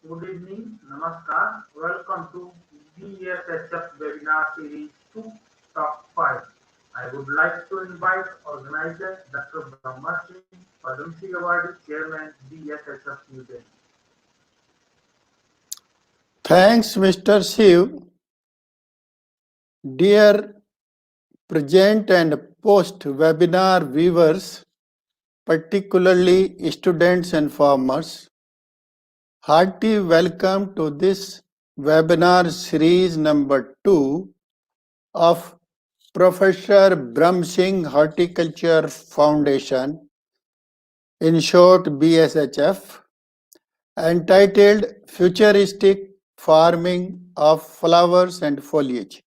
Good evening, Namaskar. Welcome to BSHF webinar series 2 Top 5. I would like to invite organizer Dr. Brahma Singh, Padma Shri Awardee Chairman BSHF New Delhi. Thanks, Mr. Shiv. Dear present and post-webinar viewers, particularly students and farmers, hearty welcome to this webinar series number 2 of Professor Brahma Singh Horticulture Foundation, in short BSHF, entitled Futuristic Farming of Flowers and Foliage.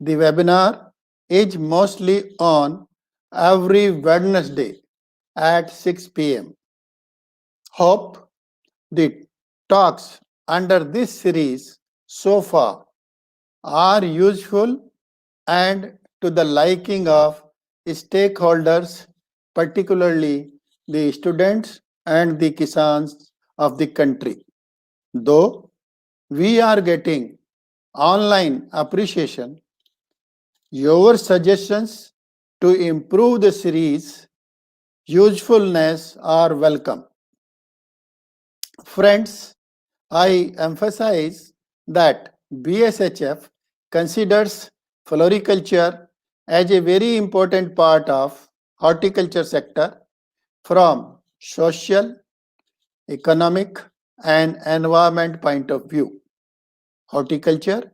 The webinar is mostly on every Wednesday at 6 p.m. Hope the talks under this series so far are useful and to the liking of stakeholders, particularly the students and the kisans of the country. Though we are getting online appreciation, your suggestions to improve the series usefulness are welcome. Friends, I emphasize that BSHF considers floriculture as a very important part of horticulture sector from social, economic and environment point of view. Horticulture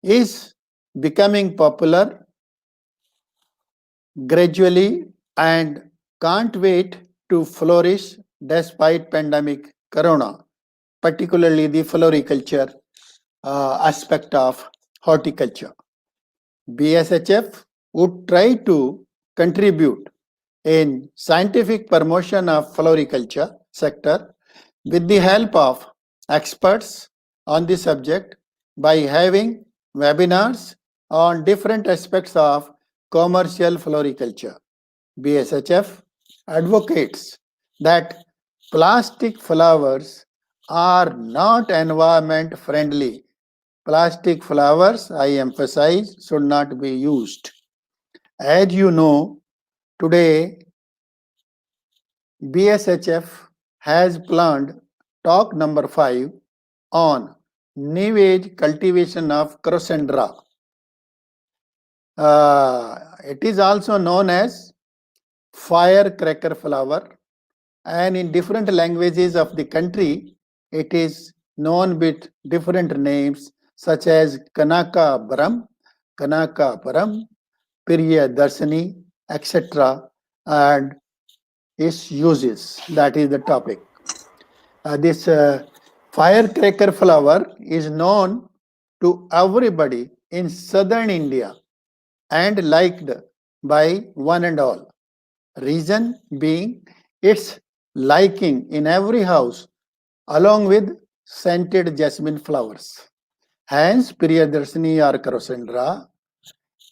is becoming popular gradually and can't wait to flourish despite pandemic corona, particularly the floriculture aspect of horticulture. BSHF would try to contribute in scientific promotion of floriculture sector with the help of experts on the subject by having webinars on different aspects of commercial floriculture. BSHF advocates that plastic flowers are not environment friendly. Plastic flowers, I emphasize, should not be used. As you know, today BSHF has planned talk number 5 on new age cultivation of Crocendra. It is also known as firecracker flower, and in different languages of the country it is known with different names such as Kanaka Bram, Priya Darshani, etc. and its uses. That is the topic. This firecracker flower is known to everybody in southern India and liked by one and all. Reason being its liking in every house along with scented jasmine flowers. Hence, Priyadarshini or Crocendra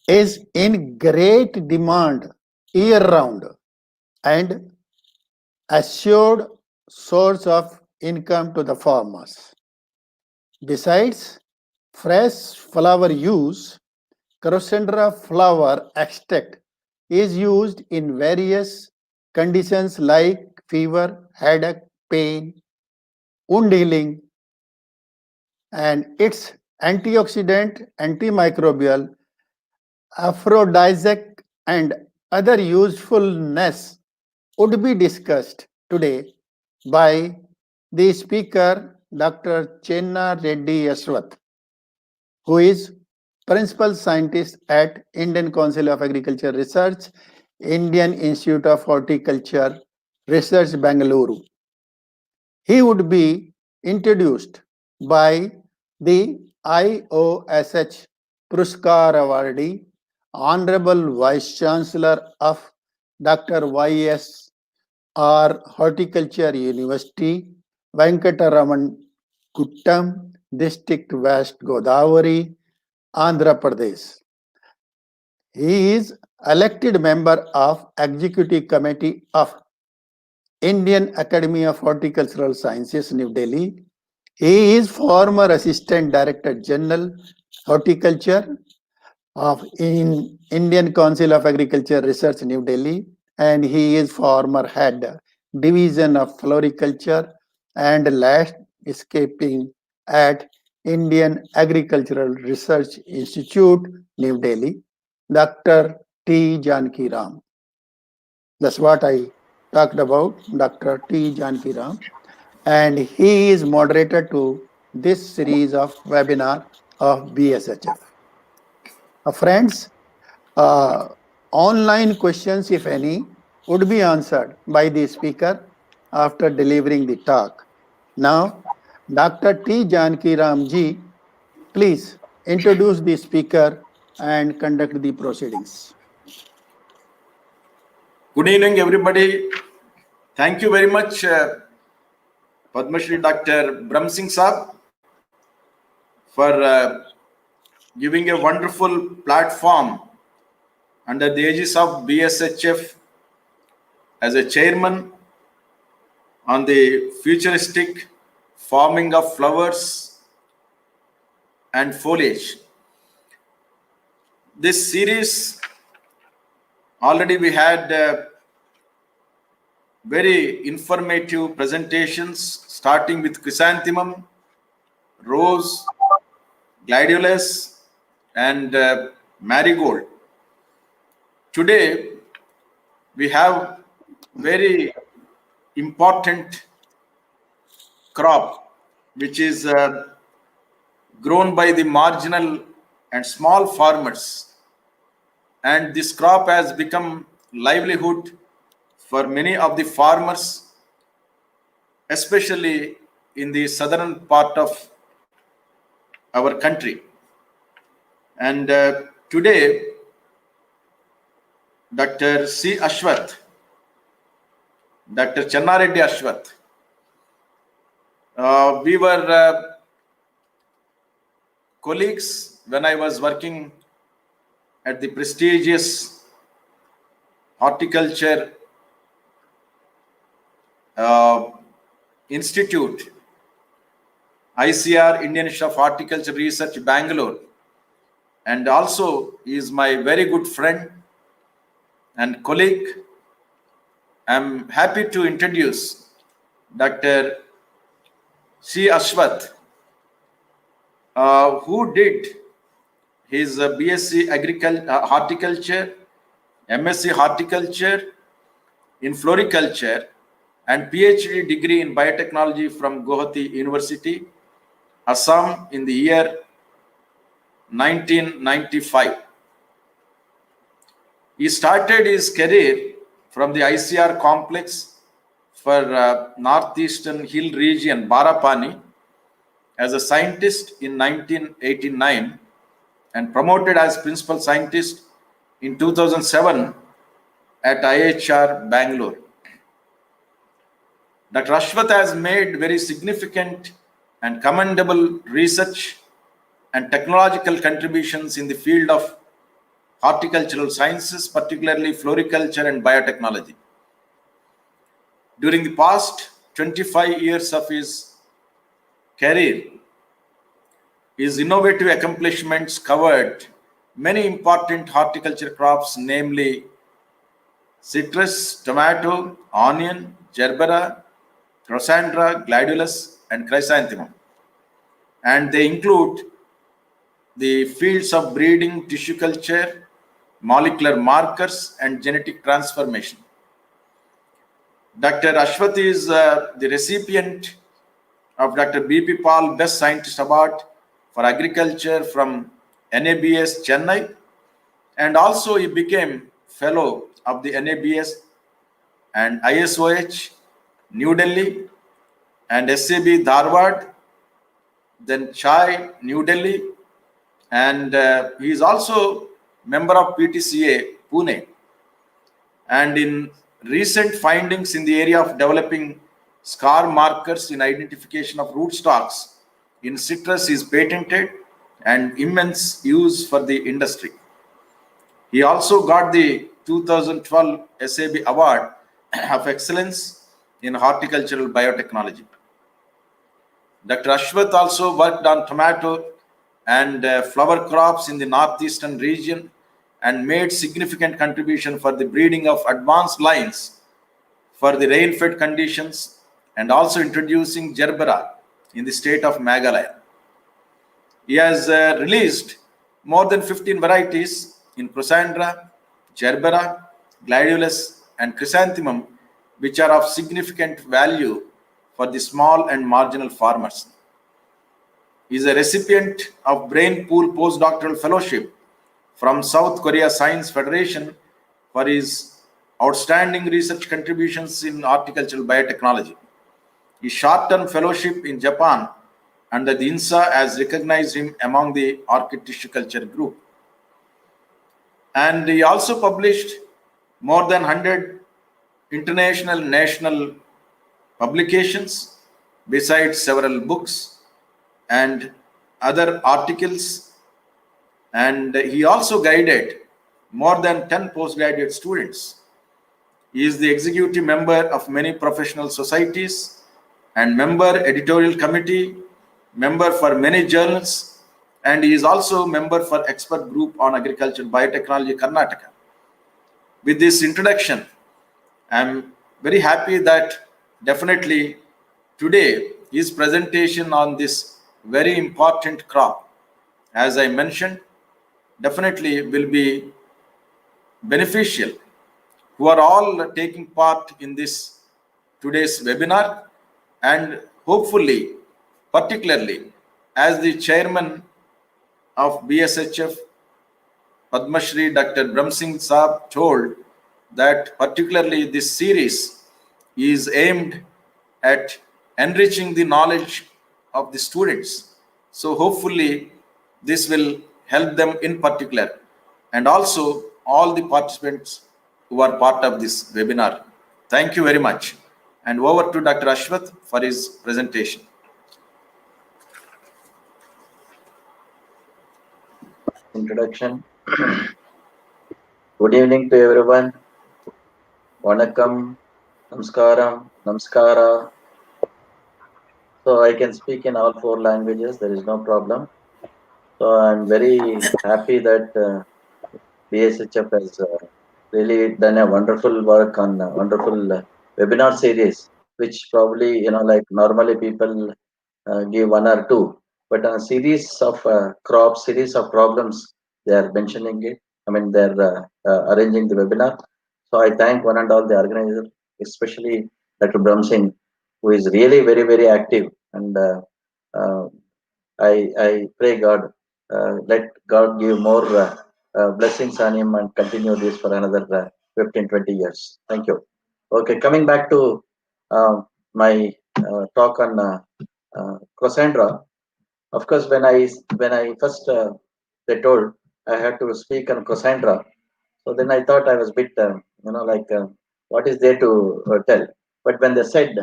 is in great demand year round and assured source of income to the farmers. Besides fresh flower use, Crocendra flower extract is used in various conditions like fever, headache, pain, wound healing, and its antioxidant, antimicrobial, aphrodisiac, and other usefulness would be discussed today by the speaker, Dr. Chenna Reddy ASWATH, who is principal scientist at Indian Council of Agriculture Research, Indian Institute of Horticulture Research, Bengaluru. He would be introduced by the IOSH PURASKAR awardee, Honorable Vice Chancellor of Dr. YSR Horticulture University, Venkataraman Kuttam, District West Godavari, Andhra Pradesh. He is elected member of Executive Committee of Indian Academy of Horticultural Sciences, New Delhi. He is former Assistant Director General, Horticulture of Indian Council of Agriculture Research, New Delhi, and he is former head Division of Floriculture and Landscaping at Indian Agricultural Research Institute, New Delhi, Dr. T. Jankiram. That's what I talked about, Dr. T. Jankiram. And he is moderator to this series of webinar of BSHF. Friends, online questions, if any, would be answered by the speaker after delivering the talk. Now, Dr. T. Jankiram ji, please introduce the speaker and conduct the proceedings. Good evening, everybody. Thank you very much, Padma Shri Dr. Brahm Singh Saab, for giving a wonderful platform under the aegis of BSHF as a chairman on the futuristic farming of flowers and foliage. This series, already we had very informative presentations, starting with chrysanthemum, rose, gladiolus, and marigold. Today, we have very important crop, which is grown by the marginal and small farmers. And this crop has become livelihood for many of the farmers, especially in the southern part of our country. And today, Dr. C. ASWATH, Dr. Channareddy ASWATH, we were colleagues when I was working at the prestigious horticulture institute, ICAR, Indian Institute of Horticulture Research, Bangalore, and also is my very good friend and colleague. I'm happy to introduce Dr. C. ASWATH, who did his BSc Horticulture, MSc Horticulture in Floriculture, and PhD degree in Biotechnology from Guwahati University, Assam, in the year 1995. He started his career from the ICR complex for Northeastern Hill region, Barapani, as a scientist in 1989 and promoted as principal scientist in 2007 at IIHR, Bangalore. Dr. ASWATH has made very significant and commendable research and technological contributions in the field of horticultural sciences, particularly floriculture and biotechnology. During the past 25 years of his career, his innovative accomplishments covered many important horticulture crops, namely citrus, tomato, onion, gerbera, crocandra, gladiolus, and chrysanthemum. And they include the fields of breeding, tissue culture, molecular markers, and genetic transformation. Dr. ASWATH is the recipient of Dr. B.P. Paul Best Scientist Award for Agriculture from NABS Chennai, and also he became fellow of the NABS and ISOH New Delhi and SAB Dharwad, then CHAI New Delhi, and he is also member of PTCA Pune. And in recent findings in the area of developing scar markers in identification of rootstocks in citrus is patented and immense use for the industry. He also got the 2012 SAB Award of Excellence in horticultural biotechnology. Dr. Ashwath also worked on tomato and flower crops in the northeastern region and made significant contribution for the breeding of advanced lines for the rain-fed conditions and also introducing gerbera in the state of Meghalaya. He has released more than 15 varieties in Crosandra, gerbera, gladiolus, and chrysanthemum, which are of significant value for the small and marginal farmers. He is a recipient of Brain Pool Postdoctoral Fellowship from South Korea Science Federation for his outstanding research contributions in horticultural biotechnology. His short-term fellowship in Japan under the INSA has recognized him among the orchid tissue culture group. And he also published more than 100 international national publications, besides several books and other articles. And he also guided more than 10 postgraduate students. He is the executive member of many professional societies and member editorial committee, member for many journals, and he is also member for expert group on agriculture biotechnology Karnataka. With this introduction, I am very happy that definitely today his presentation on this very important crop, as I mentioned, definitely will be beneficial who are all taking part in this today's webinar, and hopefully, particularly as the chairman of BSHF, Padma SHRI Dr. Brahm Singh Saab told that particularly this series is aimed at enriching the knowledge of the students. So hopefully this will help them in particular, and also all the participants who are part of this webinar. Thank you very much. And over to Dr. Ashwath for his presentation. Introduction. Good evening to everyone. Vanakkam, Namaskaram, Namaskara. So I can speak in all 4 languages, there is no problem. So I'm very happy that BSHF has really done a wonderful work on a wonderful webinar series, which probably, like normally people give 1 or 2, but on a series of crops, series of problems, they are mentioning it. I mean, they're arranging the webinar. So I thank one and all the organizers, especially Dr. Brahm Singh, who is really very, very active. And I pray God, let God give more blessings on him and continue this for another 15, 20 years. Thank you. Okay, coming back to my talk on Cassandra. Of course, when I first they told I had to speak on Cassandra, so then I thought I was a bit what is there to tell? But when they said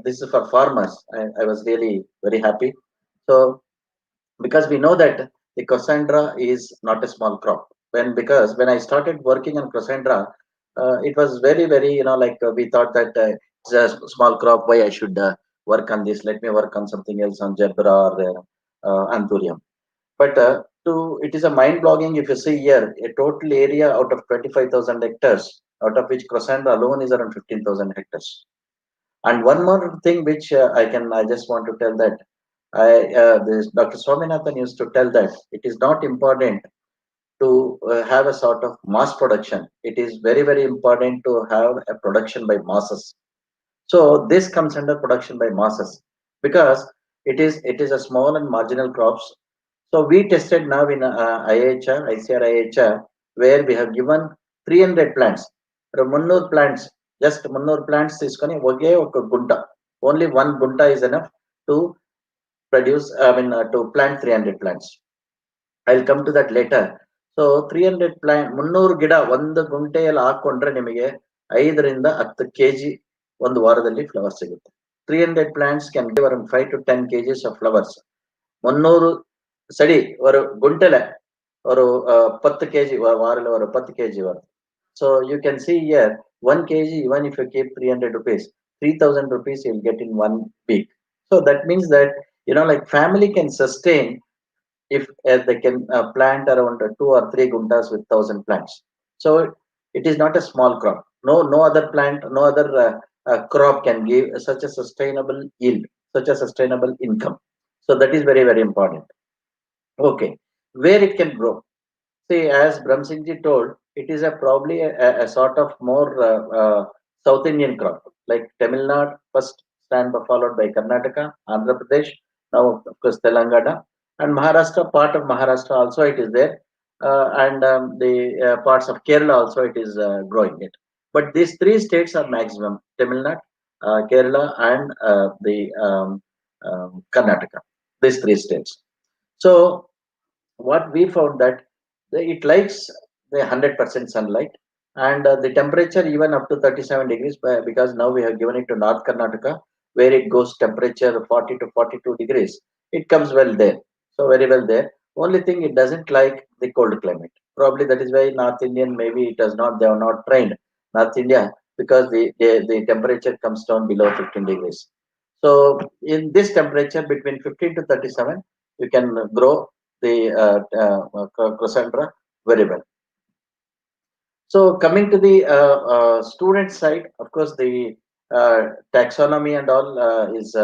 this is for farmers, I was really very happy. So because we know that the Cassandra is not a small crop. Because when I started working on Cassandra, it was very we thought that it's a small crop. Why I should work on this? Let me work on something else on Gerbera or Anthurium. But it is a mind-blogging. If you see here, a total area out of 25,000 hectares, out of which Cassandra alone is around 15,000 hectares. And one more thing which I just want to tell that Dr. Swaminathan used to tell that it is not important to have a sort of mass production. It is very, very important to have a production by masses. So this comes under production by masses because it is a small and marginal crops. So we tested now in IHR, ICAR-IIHR, where we have given 300 plants. 300 plants, just 300 plants is going to gunta. Only one gunta is enough to produce, to plant 300 plants. I'll come to that later. So 300 plant, 300 ಗಿಡ ಒಂದು ಗುಂಟೆಯಲ್ಲಿ ಹಾಕೊಂಡ್ರೆ ನಿಮಗೆ 5 ರಿಂದ 10 kg ಒಂದು ವಾರದಲ್ಲಿ flowers ಸಿಗುತ್ತೆ. 300 plants can give around 5 to 10 kgs of flowers. 300 ಸಡಿ ஒரு ಗುಂಟೆಲೆ ஒரு 10 kg ವಾರದಲ್ಲಿ ஒரு 10 kg வரும். So you can see here 1 kg, even if you keep 300 rupees, 3,000 rupees you'll get in 1 week. So that means that, like family can sustain if they can plant around 2 or 3 guntas with 1,000 plants. So it is not a small crop. No other plant, no other crop can give such a sustainable yield, such a sustainable income. So that is very, very important. Okay, where it can grow. See, as Brahmsingh told, it is probably a sort of more South Indian crop, like Tamil Nadu first stand followed by Karnataka, Andhra Pradesh, now of course Telangana, and Maharashtra. Part of Maharashtra also it is there, and the parts of Kerala also it is growing it. But these three states are maximum: Tamil Nadu, Kerala, and the Karnataka. These three states. So what we found that it likes the 100% sunlight, and the temperature even up to 37 degrees, because now we have given it to North Karnataka, where it goes temperature 40 to 42 degrees. It comes well there, so very well there. Only thing, it doesn't like the cold climate. Probably that is why North Indian, maybe it does not, they are not trained North India, because the temperature comes down below 15 degrees. So in this temperature between 15 to 37, you can grow the Cassandra very well. So coming to the student side, of course, the taxonomy and all is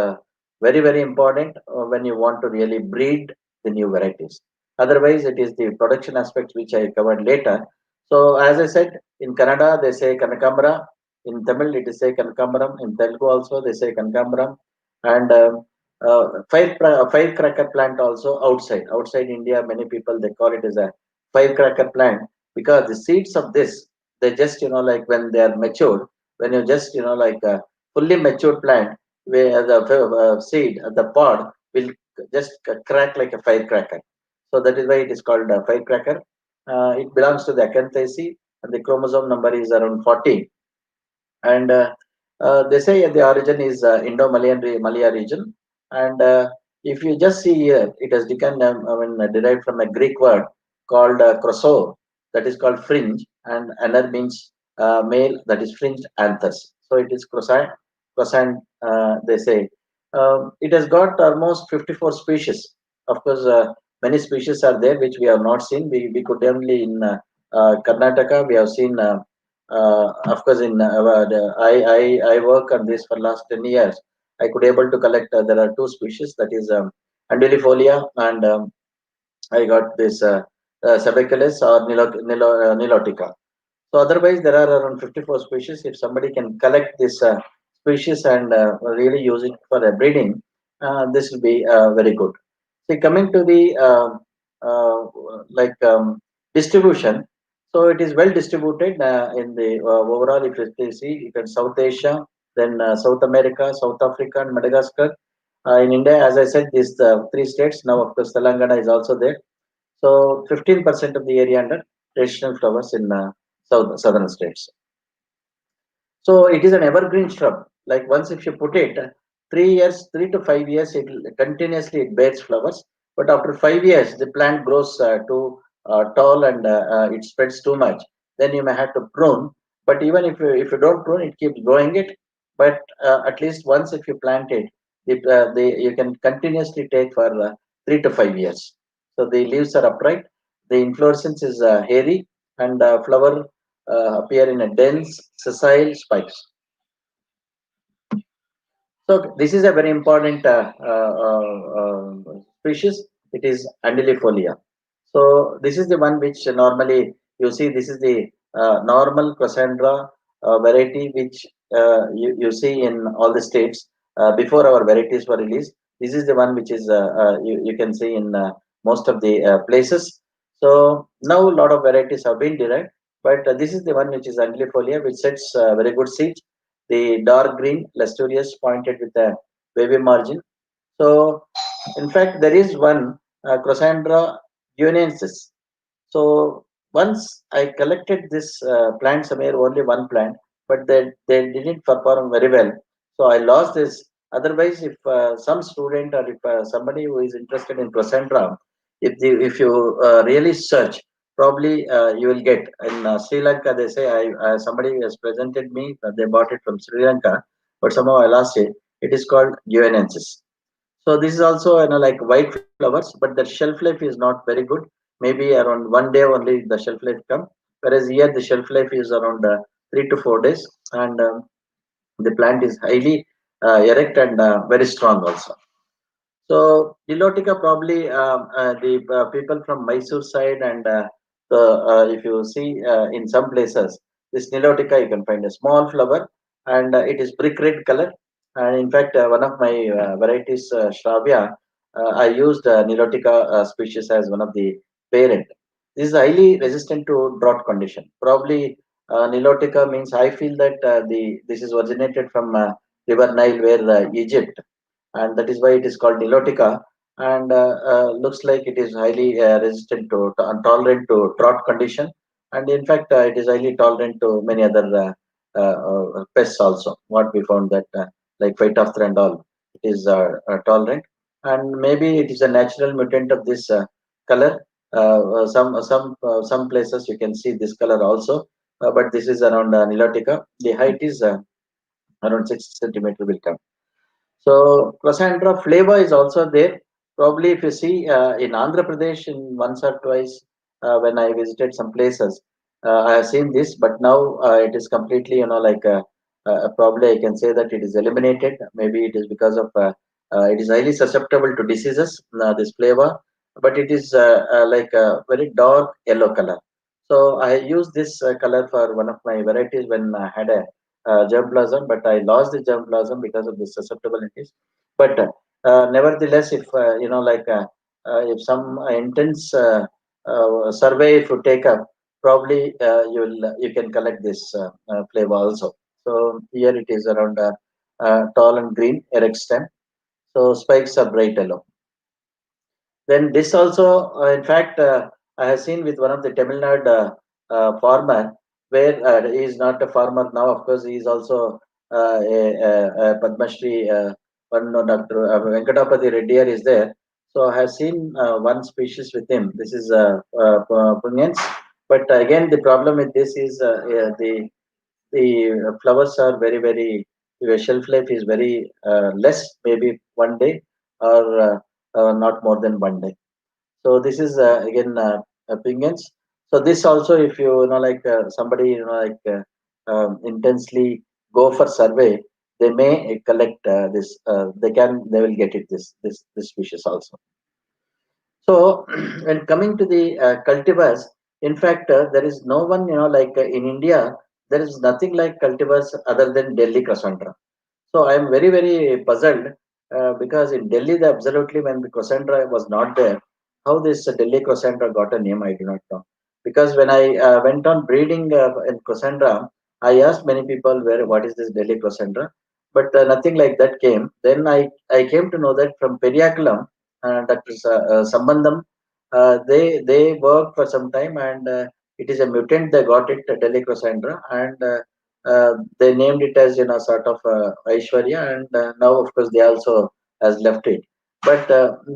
very, very important when you want to really breed the new varieties. Otherwise, it is the production aspects which I covered later. So as I said, in Kannada they say Kanakambara, in Tamil it is say Kanakamaram, in Telugu also they say Kanakamaram, and firecracker plant also outside India, many people they call it as a firecracker plant, because the seeds of this, they just like when they are matured, when you just like a fully matured plant, where the seed, the pod will just crack like a firecracker. So that is why it is called a firecracker. It belongs to the acanthaceae, and the chromosome number is around 40. And they say the origin is Indo-Malaya region. And if you just see here, it has become derived from a Greek word called kroso, that is called fringe, and another means male, that is fringed anthers. So it is croissant, they say. It has got almost 54 species. Of course, many species are there which we have not seen. We could only in Karnataka, we have seen. Of course, in I work on this for last 10 years. I could able to collect. There are two species, that is Andulifolia, and I got this Sebaceous or Nilotica. So otherwise, there are around 54 species. If somebody can collect this species and really use it for breeding, this will be very good. See, coming to the distribution, so it is well distributed in the overall. If you see, you can South Asia, then South America, South Africa, and Madagascar. In India, as I said, these three states. Now, of course, Telangana is also there. So 15% of the area under traditional flowers in southern states. So it is an evergreen shrub. Like once if you put it, 3 years, 3 to 5 years, it continuously it bears flowers. But after 5 years, the plant grows too tall, and it spreads too much. Then you may have to prune. But even if you don't prune, it keeps growing it. But at least once if you plant it, you can continuously take for 3 to 5 years. So the leaves are upright. The inflorescence is hairy, and flower appear in a dense sessile spikes. So this is a very important species. It is Andulifolia. So this is the one which normally you see. This is the normal Cassandra variety which you see in all the states before our varieties were released. This is the one which is you can see in most of the places. So now a lot of varieties have been derived, but this is the one which is Andulifolia, which sets very good seeds. The dark green, lustrous, pointed with a wavy margin. So, in fact, there is one Crossandra guineensis. So, once I collected this plant somewhere, only one plant, but they didn't perform very well. So, I lost this. Otherwise, if some student or if somebody who is interested in Crossandra, if you really search, probably you will get in Sri Lanka. They say somebody has presented me. They bought it from Sri Lanka. but somehow I lost it. It is called guianensis. So this is also like white flowers, but the shelf life is not very good. Maybe around 1 day only the shelf life come. Whereas here the shelf life is around 3 to 4 days, and the plant is highly erect and very strong also. So Nilotica probably the people from Mysore side, and if you see in some places this Nilotica you can find a small flower, and it is brick red color. And in fact, one of my varieties, Shravya, I used Nilotica species as one of the parent. This is highly resistant to drought condition. Probably Nilotica means I feel that the this is originated from River Nile, where Egypt, and that is why it is called Nilotica. And looks like it is highly resistant to tolerant to drought condition, and in fact it is highly tolerant to many other pests also. What we found that like Phytophthora and all, it is tolerant, and maybe it is a natural mutant of this color. Some places you can see this color also, but this is around Nilotica. The height is around 6 centimeter will come. So Cassandra flavor is also there. Probably if you see in Andhra Pradesh in once or twice when I visited some places, I have seen this, but now it is completely like probably I can say that it is eliminated. Maybe it is because of it is highly susceptible to diseases. This flavor, but it is like a very dark yellow color. So I used this color for one of my varieties when I had a germplasm, but I lost the germplasm because of the susceptibilities. But nevertheless, if if some intense survey if you take up, probably you can collect this flavor also. So here it is around tall and green erect stem. So spikes are bright yellow. Then this also, in fact, I have seen with one of the Tamil Nadu farmer, where he is not a farmer now. Of course, he is also a Padma Shri. One Dr. Venkatapati Reddy is there. So I have seen one species with him. This is Punyans. But again, the problem with this is the flowers are very, the shelf life is very less, maybe 1 day or not more than 1 day. So this is again opinions. So this also, if like somebody like intensely go for survey, they may collect this. They will get it this species also. So, when coming to the cultivars, in fact, there is no one, like in India, there is nothing like cultivars other than Delhi Cassandra. So, I am very puzzled because in Delhi, the absolutely when the Cassandra was not there, how this Delhi Cassandra got a name, I do not know. Because when I went on breeding in Cassandra, I asked many people what is this Delhi Cassandra, but nothing like that came. Then I came to know that from Periyakulam, Dr. Sambandam, they worked for some time, and it is a mutant. They got it Delicrosandra, and they named it as sort of Aishwarya, and now of course they also has left it. But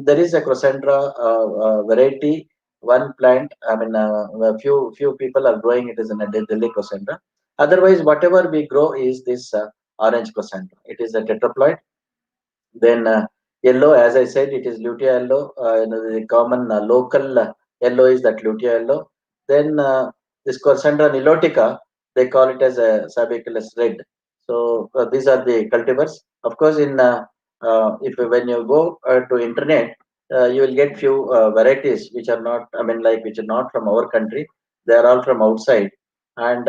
there is a Crosandra variety, one plant. I mean, a few people are growing it as in a Delhi Crosandra. Otherwise, whatever we grow is this orange Crosandra. It is a tetraploid. Then yellow, as I said, it is lutea yellow. The common local yellow is that lutea yellow. Then this Corsandra nilotica, they call it as a sabiculus red. So these are the cultivars. Of course, in if when you go to internet, you will get few varieties which are not, I mean, like which are not from our country. They are all from outside, and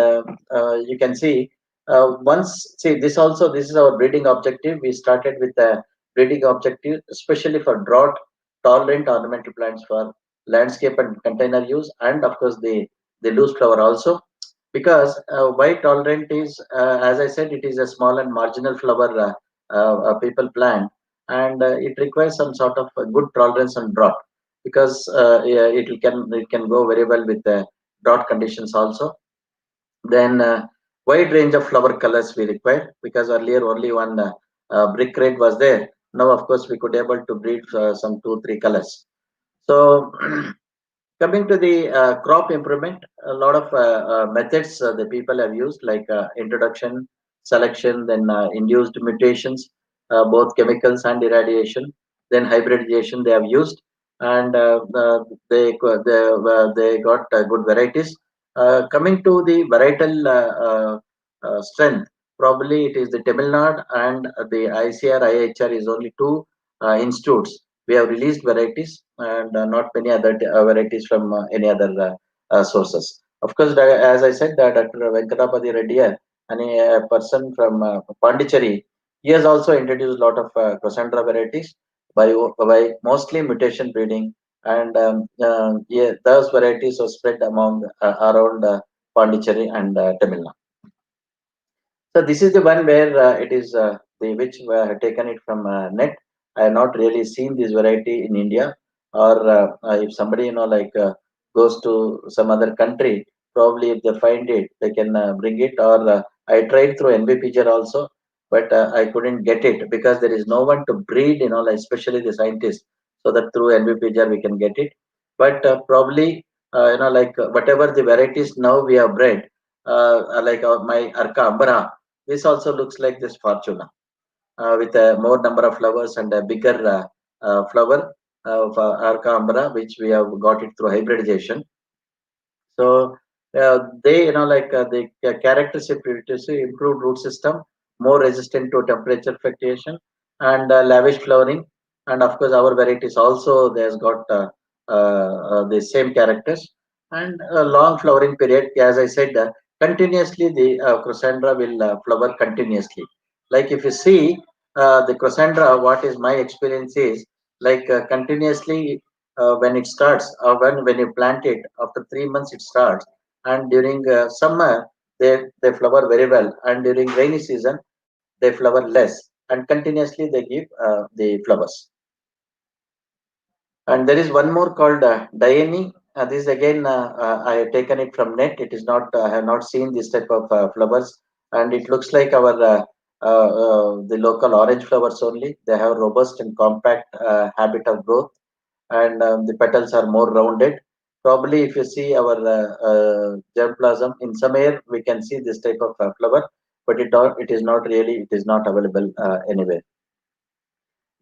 you can see. Once see this also, this is our breeding objective. We started with a breeding objective, especially for drought tolerant ornamental plants for landscape and container use, and of course the loose flower also. Because why tolerant is, as I said, it is a small and marginal flower people plant, and it requires some sort of a good tolerance on drought, because yeah, it can go very well with the drought conditions also. Then wide range of flower colors we require, because earlier only one brick red was there. Now of course we could able to breed some 2 3 colors. So coming to the crop improvement, a lot of methods the people have used, like introduction, selection, then induced mutations, both chemicals and irradiation, then hybridization they have used, and they got good varieties. Coming to the varietal strength, probably it is the Tamil Nadu and the ICAR-IIHR is only two institutes. We have released varieties and not many other varieties from any other sources. Of course, as I said, Dr. Venkatapati Reddy, a person from Pondicherry, he has also introduced a lot of Crossandra varieties by mostly mutation breeding, and yeah, those varieties are spread among around Pondicherry and Tamil Nadu. So this is the one where it is the which have taken it from net. I have not really seen this variety in India, or if somebody goes to some other country, probably if they find it, they can bring it. Or I tried through NBPGR also, but I couldn't get it because there is no one to breed, like especially the scientists, so that through NBPGR we can get it. But probably whatever the varieties now we have bred, my Arca Ambara, this also looks like this Fortuna with a more number of flowers and a bigger flower of Arca Ambra, which we have got it through hybridization. So they, the characteristic improved root system, more resistant to temperature fluctuation, and lavish flowering. And of course, our varieties also there's got the same characters and a long flowering period. As I said, continuously the Crossandra will flower continuously. Like if you see the Crossandra, what is my experience is continuously when it starts or when you plant it after 3 months it starts, and during summer they flower very well, and during rainy season they flower less, and continuously they give the flowers. And there is one more called Diane. This again I have taken it from net. It is not I have not seen this type of flowers, and it looks like our the local orange flowers only. They have robust and compact habit of growth, and the petals are more rounded. Probably if you see our germplasm in some air, we can see this type of flower, but it is not really, it is not available anywhere.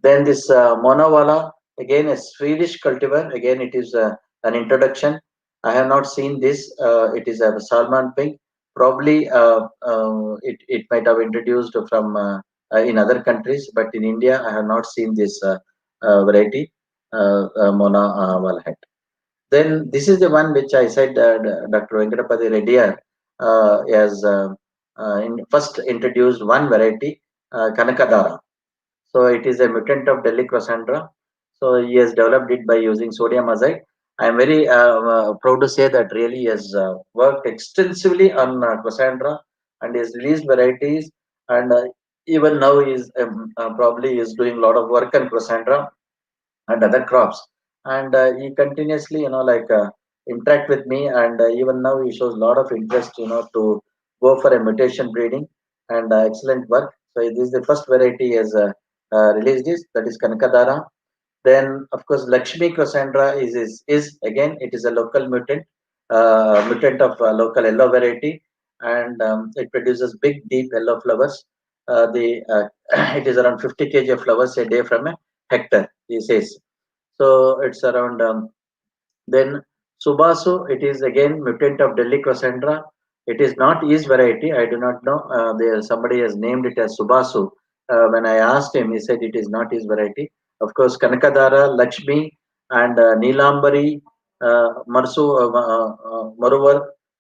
Then this Monavala, again a Swedish cultivar, again it is an introduction. I have not seen this, it is a salmon pink. Probably it might have introduced from in other countries, but in India I have not seen this variety, Mona Valhet. Then this is the one which I said Dr. Venkatapati Reddy has first introduced one variety, Kanakadara. So it is a mutant of Delhi Crossandra. So he has developed it by using sodium azide. I am very proud to say that really he has worked extensively on Crossandra and has released varieties, and even now he is probably is doing a lot of work on Crossandra and other crops, and he continuously interact with me, and even now he shows a lot of interest to go for a mutation breeding, and excellent work. So this is the first variety he has released, this that is Kanakadara. Then of course Lakshmi Crossandra is again it is a local mutant of local yellow variety, and it produces big deep yellow flowers. The it is around 50 kg of flowers a day from a hectare, he says. So it's around then Subasu, it is again mutant of Delhi Crossandra. It is not East variety. I do not know. There somebody has named it as Subasu. When I asked him, he said it is not East variety. Of course, Kanakadara, Lakshmi, and Neelambari, Maruvar,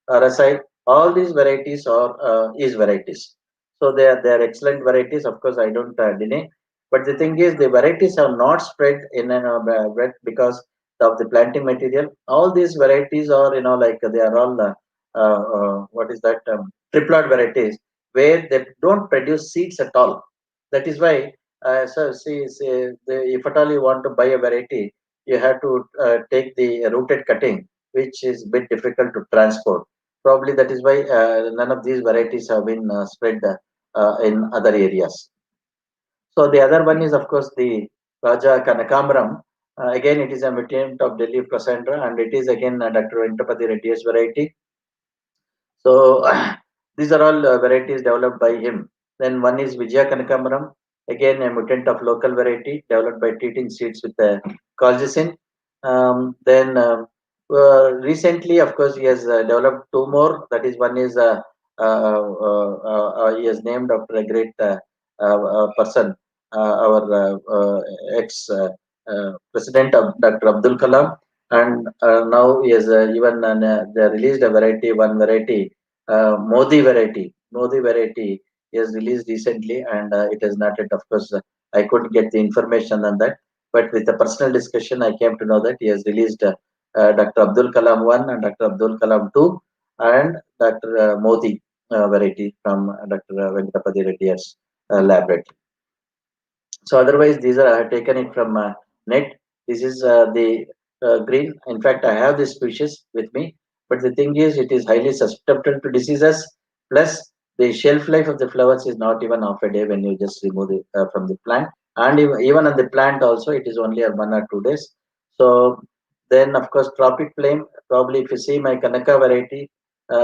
Rasai, all these varieties are East varieties. So they are excellent varieties. Of course, I don't deny. But the thing is, the varieties are not spread in because of the planting material. All these varieties are, they are all what is that triploid varieties where they don't produce seeds at all. That is why, so see if at all you want to buy a variety, you have to take the rooted cutting, which is a bit difficult to transport. Probably that is why none of these varieties have been spread in other areas. So the other one is of course the Raja Kanakambaram. Again, it is a mutant of Delhi Crossandra, and it is again Dr. Venkatapati Reddy's variety. So these are all varieties developed by him. Then one is Vijaya Kanakamaram, again a mutant of local variety developed by treating seeds with colchicine. Then recently, of course, he has developed two more. That is, one is he has named after a great person, our ex president of Dr. Abdul Kalam, and now he has even they released a variety, one variety, Modi variety. Modi variety he has released recently, and it is not yet. Of course, I couldn't get the information on that, but with a personal discussion, I came to know that he has released Dr. Abdul Kalam 1 and Dr. Abdul Kalam 2, and Dr. Modi variety from Dr. Venkatapati Reddy's laboratory. So otherwise, these are I have taken it from net. This is the green. In fact, I have this species with me, but the thing is, it is highly susceptible to diseases. Plus, the shelf life of the flowers is not even half a day when you just remove it from the plant, and even on the plant also, it is only 1 or 2 days. So then, of course, tropic flame. Probably, if you see my Kanaka variety,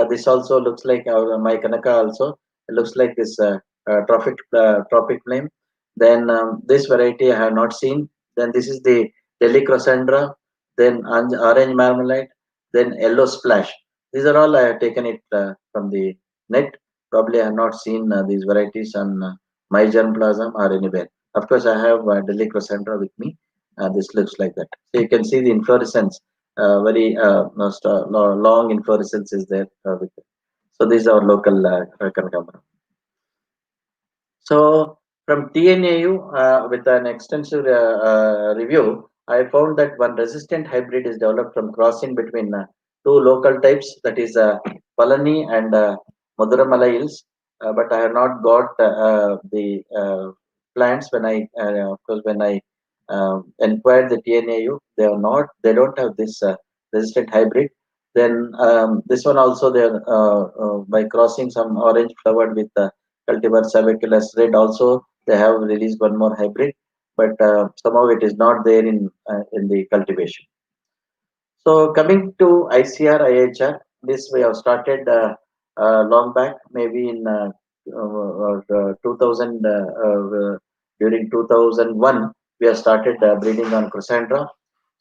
this also looks like my Kanaka also. It looks like this tropic flame. Then this variety I have not seen. Then this is the Delhi Crossandra, then orange marmalade, then yellow splash. These are all I have taken it from the net. Probably I have not seen these varieties on my germplasm or anywhere. Of course, I have Delhi Crossandra with me. This looks like that. So you can see the inflorescence, very long inflorescence is there with it. So these are local Kanakambara. So from TNAU, with an extensive review, I found that one resistant hybrid is developed from crossing between two local types, that is Palani and Maduramala hills. But I have not got the plants when of course, when I inquired the TNAU, they don't have this resistant hybrid. Then this one also, they by crossing some orange flowered with cultivar Saviculus red also, they have released one more hybrid, but somehow it is not there in the cultivation. So coming to ICAR-IIHR, this we have started long back, maybe in 2000, during 2001, we have started breeding on Chrysandra.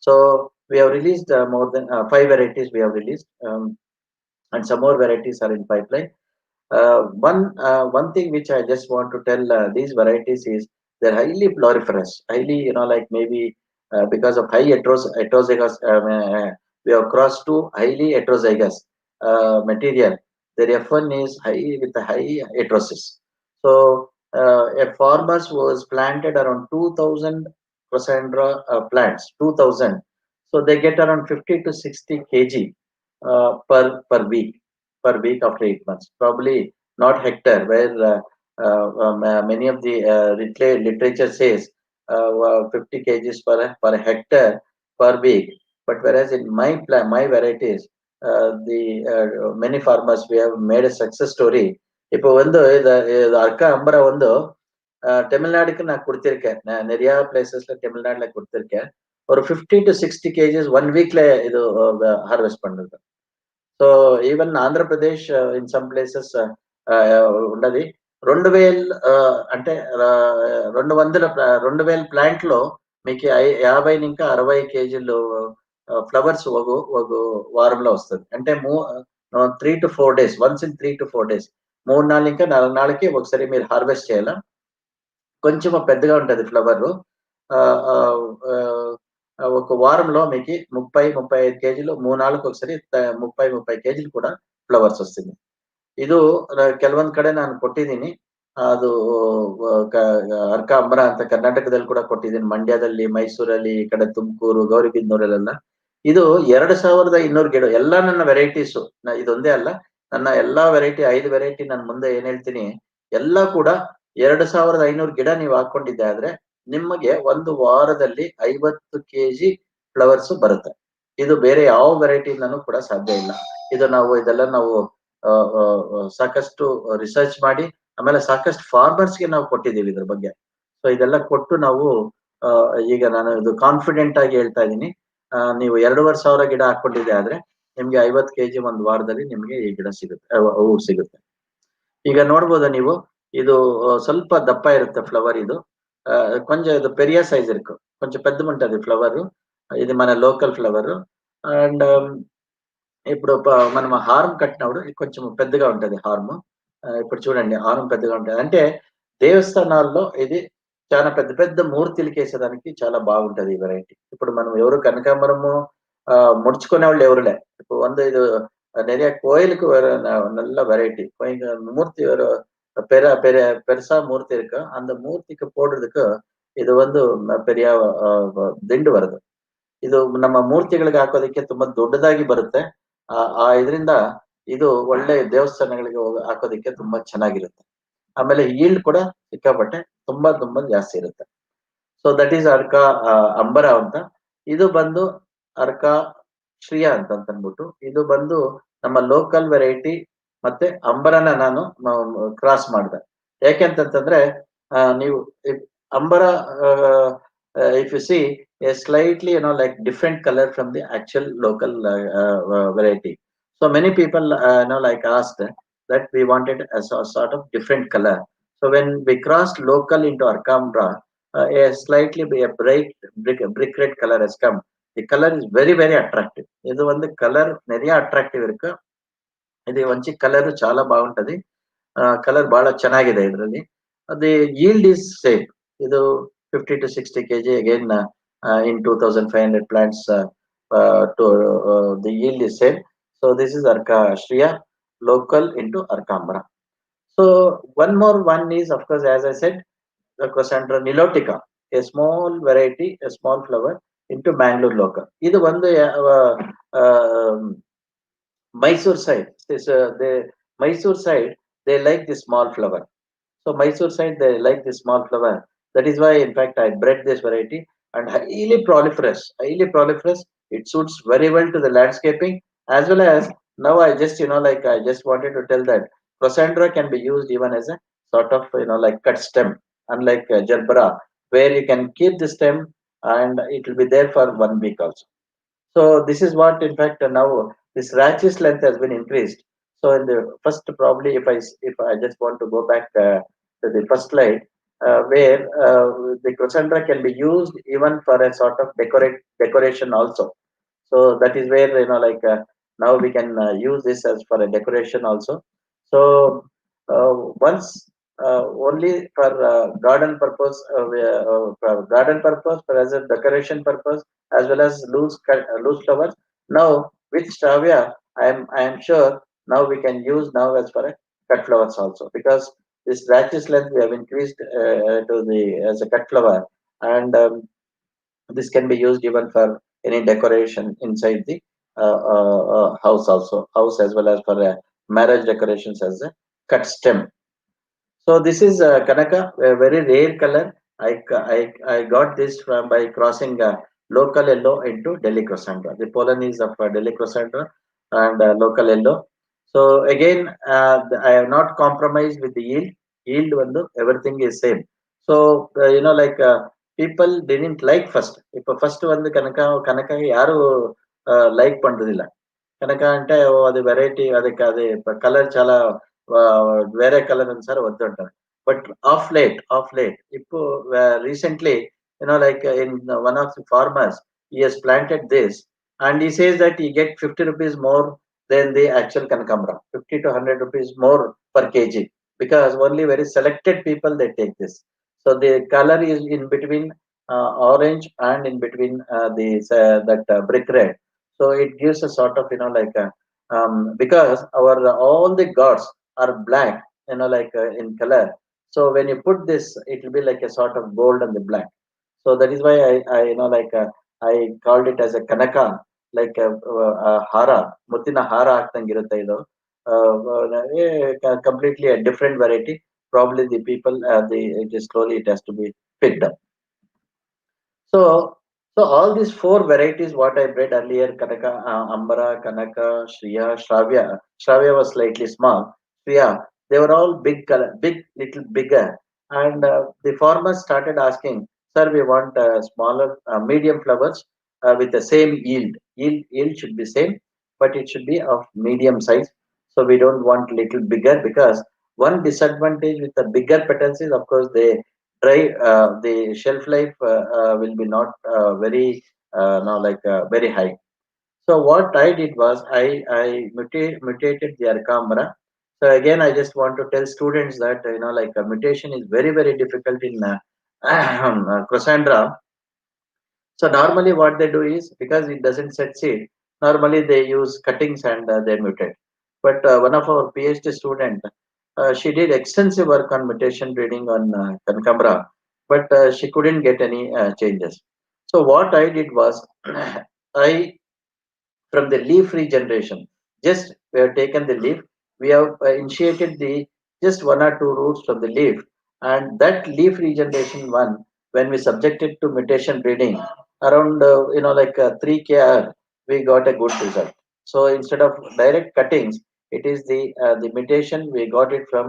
So we have released more than 5 varieties we have released, and some more varieties are in pipeline. One thing which I just want to tell these varieties is they're highly floriferous, highly, like maybe because of high heterozygous, we have crossed to highly heterozygous material. Their F1 is high with a high heterosis. So a farmers was planted around 2,000 Cassandra plants, 2,000. So they get around 50 to 60 kg per week after 8 months. Probably not hectare, where many of the literature says 50 kgs per hectare per week. But whereas in my varieties, the many farmers we have made a success story. இப்போ வந்து இது அர்க்கா அம்பரா வந்து தமிழ்நாடுக்கு நான் கொடுத்திருக்கேன். நிறைய பிளேசஸ்ல தமிழ்நாடுல கொடுத்திருக்கேன். ஒரு 50 to 60 kgs 1 weekல இது ஹார்வெஸ்ட் பண்ணுது. So even Andhra Pradesh in some places ఉన్నది. 2000 అంటే 2000 ప్లాంట్ లో మీకు 50 ఇంకా 60 kgలు ఫ్లవర్స్ ఒక వారంలో వస్తుంది. అంటే 3 to 4 days, once in 3 to 4 days, 3 ఇంకా 4 నాళ్ళకి ఒకసారి మీరు హార్వెస్ట్ చేయాలా. కొంచెం పెద్దగా ఉంటుంది ఫ్లవర్. ఒక వారంలో మీకు 30-35 kgలు, 3 ನಾளுக்கு ఒకసారి 30 kgలు ಕೂಡ ಫ್ಲವರ್ಸ್ వస్తుంది. ಇದು ಕೆಲವೊಂದ್ ಕಡೆ ನಾನು ಕೊಟ್ಟಿದ್ದೀನಿ. ಅದು ಅರ್ಕ ಅಂಬರ ಅಂತ ಕರ್ನಾಟಕದಲ್ಲಿ ಕೂಡ ಕೊಟ್ಟಿದ್ದೀನಿ. ಮಂಡ್ಯದಲ್ಲಿ, ಮೈಸೂರಲ್ಲಿ, ಈ ಕಡೆ ತುಮಕೂರು, ಗೌರಿಬಿದನೂರಲ್ಲೆಲ್ಲ. ಇದು 2200 ಗಿಡ. ಎಲ್ಲ ನನ್ನ ವೆರೈಟೀಸು, ಇದೊಂದೇ ಅಲ್ಲ, ನನ್ನ ಎಲ್ಲಾ ವೆರೈಟಿ 5 ವೆರೈಟಿ ನಾನು ಮುಂದೆ ಏನ್ ಹೇಳ್ತೀನಿ ಎಲ್ಲ ಕೂಡ 2500 ಗಿಡ ನೀವು ಹಾಕೊಂಡಿದ್ದೆ ಆದ್ರೆ ನಿಮಗೆ ಒಂದು ವಾರದಲ್ಲಿ 50 kg ಫ್ಲವರ್ಸ್ ಬರುತ್ತೆ. ಇದು ಬೇರೆ ಯಾವ ವೆರೈಟಿಯಿಂದನೂ ಕೂಡ ಸಾಧ್ಯ ಇಲ್ಲ. ಇದೆಲ್ಲ ನಾವು ಸಾಕಷ್ಟು ರಿಸರ್ಚ್ ಮಾಡಿ ಆಮೇಲೆ ಸಾಕಷ್ಟು ಫಾರ್ಮರ್ಸ್ಗೆ ನಾವು ಕೊಟ್ಟಿದ್ದೀವಿ ಇದ್ರ ಬಗ್ಗೆ. ಸೊ ಇದೆಲ್ಲ ಕೊಟ್ಟು ನಾವು ಈಗ ನಾನು ಇದು ಕಾನ್ಫಿಡೆಂಟ್ ಆಗಿ ಹೇಳ್ತಾ ಇದ್ದೀನಿ, ನೀವು 2500 ಗಿಡ ಹಾಕೊಂಡಿದೆ ಆದ್ರೆ ನಿಮ್ಗೆ 50 kg ಒಂದು ವಾರದಲ್ಲಿ ನಿಮ್ಗೆ ಈ ಗಿಡ ಸಿಗುತ್ತೆ, ಹೂ ಸಿಗುತ್ತೆ. ಈಗ ನೋಡ್ಬೋದಾ ನೀವು, ಇದು ಸ್ವಲ್ಪ ದಪ್ಪ ಇರುತ್ತೆ ఫ్లవర్. ఇది కొంచెం ఇది పెరియ సైజ్ ఇరుకు, కొంచెం పెద్దగా ఉంటుంది ఫ్లవర్. ఇది మన లోకల్ ఫ్లవర్. అండ్ ఇప్పుడు మనం హారం కట్టినప్పుడు కొంచెం పెద్దగా ఉంటుంది హార్మ్. ఇప్పుడు చూడండి హారం పెద్దగా ఉంటుంది. అంటే దేవస్థానాల్లో ఇది చాలా పెద్ద పెద్ద మూర్తులకి వేసేదానికి చాలా బాగుంటది ఈ వెరైటీ. ఇప్పుడు మనం ఎవరు కనకాంబరము முடிச்சுకునే వాళ్ళు ఎవరులే. இப்போ வந்து இது நிறைய கோயிலுக்கு வர நல்ல வெரைட்டி. மூர்த்தி ஒரு பெருசா மூர்த்தி இருக்கு, அந்த மூர்த்திக்கு போடுறதுக்கு ಇದು ಒಂದು பெரிய ದಿಂಡು வருது. ಇದು ನಮ್ಮ ಮೂರ್ತಿಗಳಿಗೆ ಹಾಕೋದಕ್ಕೆ ತುಂಬಾ ದೊಡ್ಡದಾಗಿ ಬರುತ್ತೆ. ಆ ಇದರಿಂದ ಇದು ಒಳ್ಳೆ ದೇವಸ್ಥಾನಗಳಿಗೆ ಹಾಕೋದಕ್ಕೆ ತುಂಬಾ ಚೆನ್ನಾಗಿರುತ್ತೆ. ಆಮೇಲೆ ಈಲ್ಡ್ ಕೂಡ ಸಿಕ್ಕಾಪಟ್ಟೆ ತುಂಬಾ ಜಾಸ್ತಿ ಇರುತ್ತೆ. ಸೊ ದಟ್ ಈಸ್ ಅರ್ಕ ಅಂಬರ ಅಂತ. ಇದು ಬಂದು ಅರ್ಕ ಶ್ರಿಯ ಅಂತ ಅಂದ್ಬಿಟ್ಟು, ಇದು ಬಂದು ನಮ್ಮ ಲೋಕಲ್ ವೆರೈಟಿ ಮತ್ತೆ ಅಂಬರನ ನಾನು ಕ್ರಾಸ್ ಮಾಡಿದೆ. ಯಾಕೆಂತಂದ್ರೆ ನೀವು ಅಂಬರ if you see a slightly like different color from the actual local variety. So many people like asked that we wanted a sort of different color. So when we crossed local into Arcambra, a slightly a brick red color has come. The color is very very attractive. ಇದು ಒಂದು colour ನೆರೆಯ attractive ಇருக்கு. ಇದು ಒಂಚಿ colour చాలా బాగుంటది. Colour ಬಹಳ ಚೆನ್ನಾಗಿದೆ ಇದರಲ್ಲಿ. the yield is same. ಇದು 50 to 60 kg again in 2500 plants to the yield is same. So this is Arka Shriya local into Arcambra. So one more one is of course, as I said, the Chrysanthera nilotica, a small variety, a small flower into Bangalore local. ಇದು ಒಂದು Mysore side. The Mysore side, they like the small flower. So Mysore side, they like the small flower. That is why, in fact, I bred this variety, and highly proliferous. Highly proliferous. It suits very well to the landscaping, as well as now I just like I just wanted to tell that Chrysanthera can be used even as a sort of like cut stem, unlike Gerbera, where you can keep the stem and it will be there for 1 week also. So this is what, in fact, now this rachis length has been increased. So in the first, probably if I just want to go back to the first slide, where the Chrysanthera can be used even for a sort of decoration also. So that is where like now we can use this as for a decoration also. So once only for garden purpose, for garden purpose, for as a decoration purpose, as well as loose flowers. Now with Stravia, I am sure now we can use now as for a cut flowers also, because this rachis length we have increased to the as a cut flower, and this can be used even for any decoration inside the house also, house as well as for marriage decorations as a cut stem. So this is Kanaka, a very rare color. I got this from by crossing local yellow into Delhi Chrysanthera. The pollen is of Delhi Chrysanthera and local yellow. So again, I have not compromised with the yield. Yield, everything is same. So like people didn't like first. If first one the Kanaka yaru like pandudilla. Kanaka ante the variety, the color chala వేరే colour ఉంది sir వద్దు అంటారు. But of late ఇప్పుడు recently like in one of the farmers, he has planted this and he says that he get 50 rupees more than the actual Kanakambra, 50 to 100 rupees more per kg, because only very selected people they take this. So the color is in between orange and in between that brick red. So it gives a sort of like because our all the gods are black, like in color. So when you put this, it will be like a sort of gold and the black. So that is why I like I called it as a Kanaka, like a hara, mutina hara ಆಗ್ತಂಗಿರುತ್ತೆ ಇದು. Completely a different variety. Probably the people, it is slowly it has to be picked up. So all these 4 varieties what I bred earlier, Kanaka, Ambara, Kanaka, Shriya, Shravya. Shravya was slightly small. Shriya, they were all big color, little bigger. And the farmers started asking, sir, we want smaller, medium flowers with the same yield. Yield should be same, but it should be of medium size. So we don't want little bigger, because One disadvantage with the bigger petals is, of course, they dry. The shelf life will be not very very high. So what I did was mutated the Arcambra. So again, I just want to tell students that mutation is very difficult in Chrysandra. So normally what they do is, because it doesn't set seed, normally they use cuttings and they mutate. But one of our PhD student, she did extensive work on mutation breeding on Kankambra, but she couldn't get any changes. So what I did was, I from the leaf regeneration. Just we have taken the leaf, we have initiated the just one or two roots from the leaf, and that leaf regeneration one, when we subjected to mutation breeding around 3 kr, we got a good result. So instead of direct cuttings, it is the mutation we got it from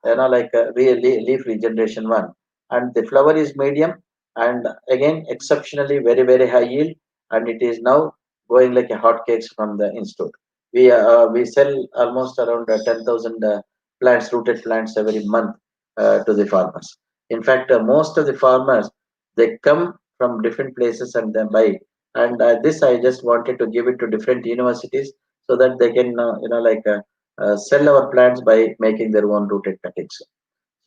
leaf regeneration one, and the flower is medium, and again exceptionally very high yield, and it is now going like a hotcakes from the institute. We sell almost around 10,000 plants, rooted plants every month to the farmers. In fact, most of the farmers, they come from different places and they buy. And this I just wanted to give it to different universities so that they can sell our plants by making their own rooted cuttings.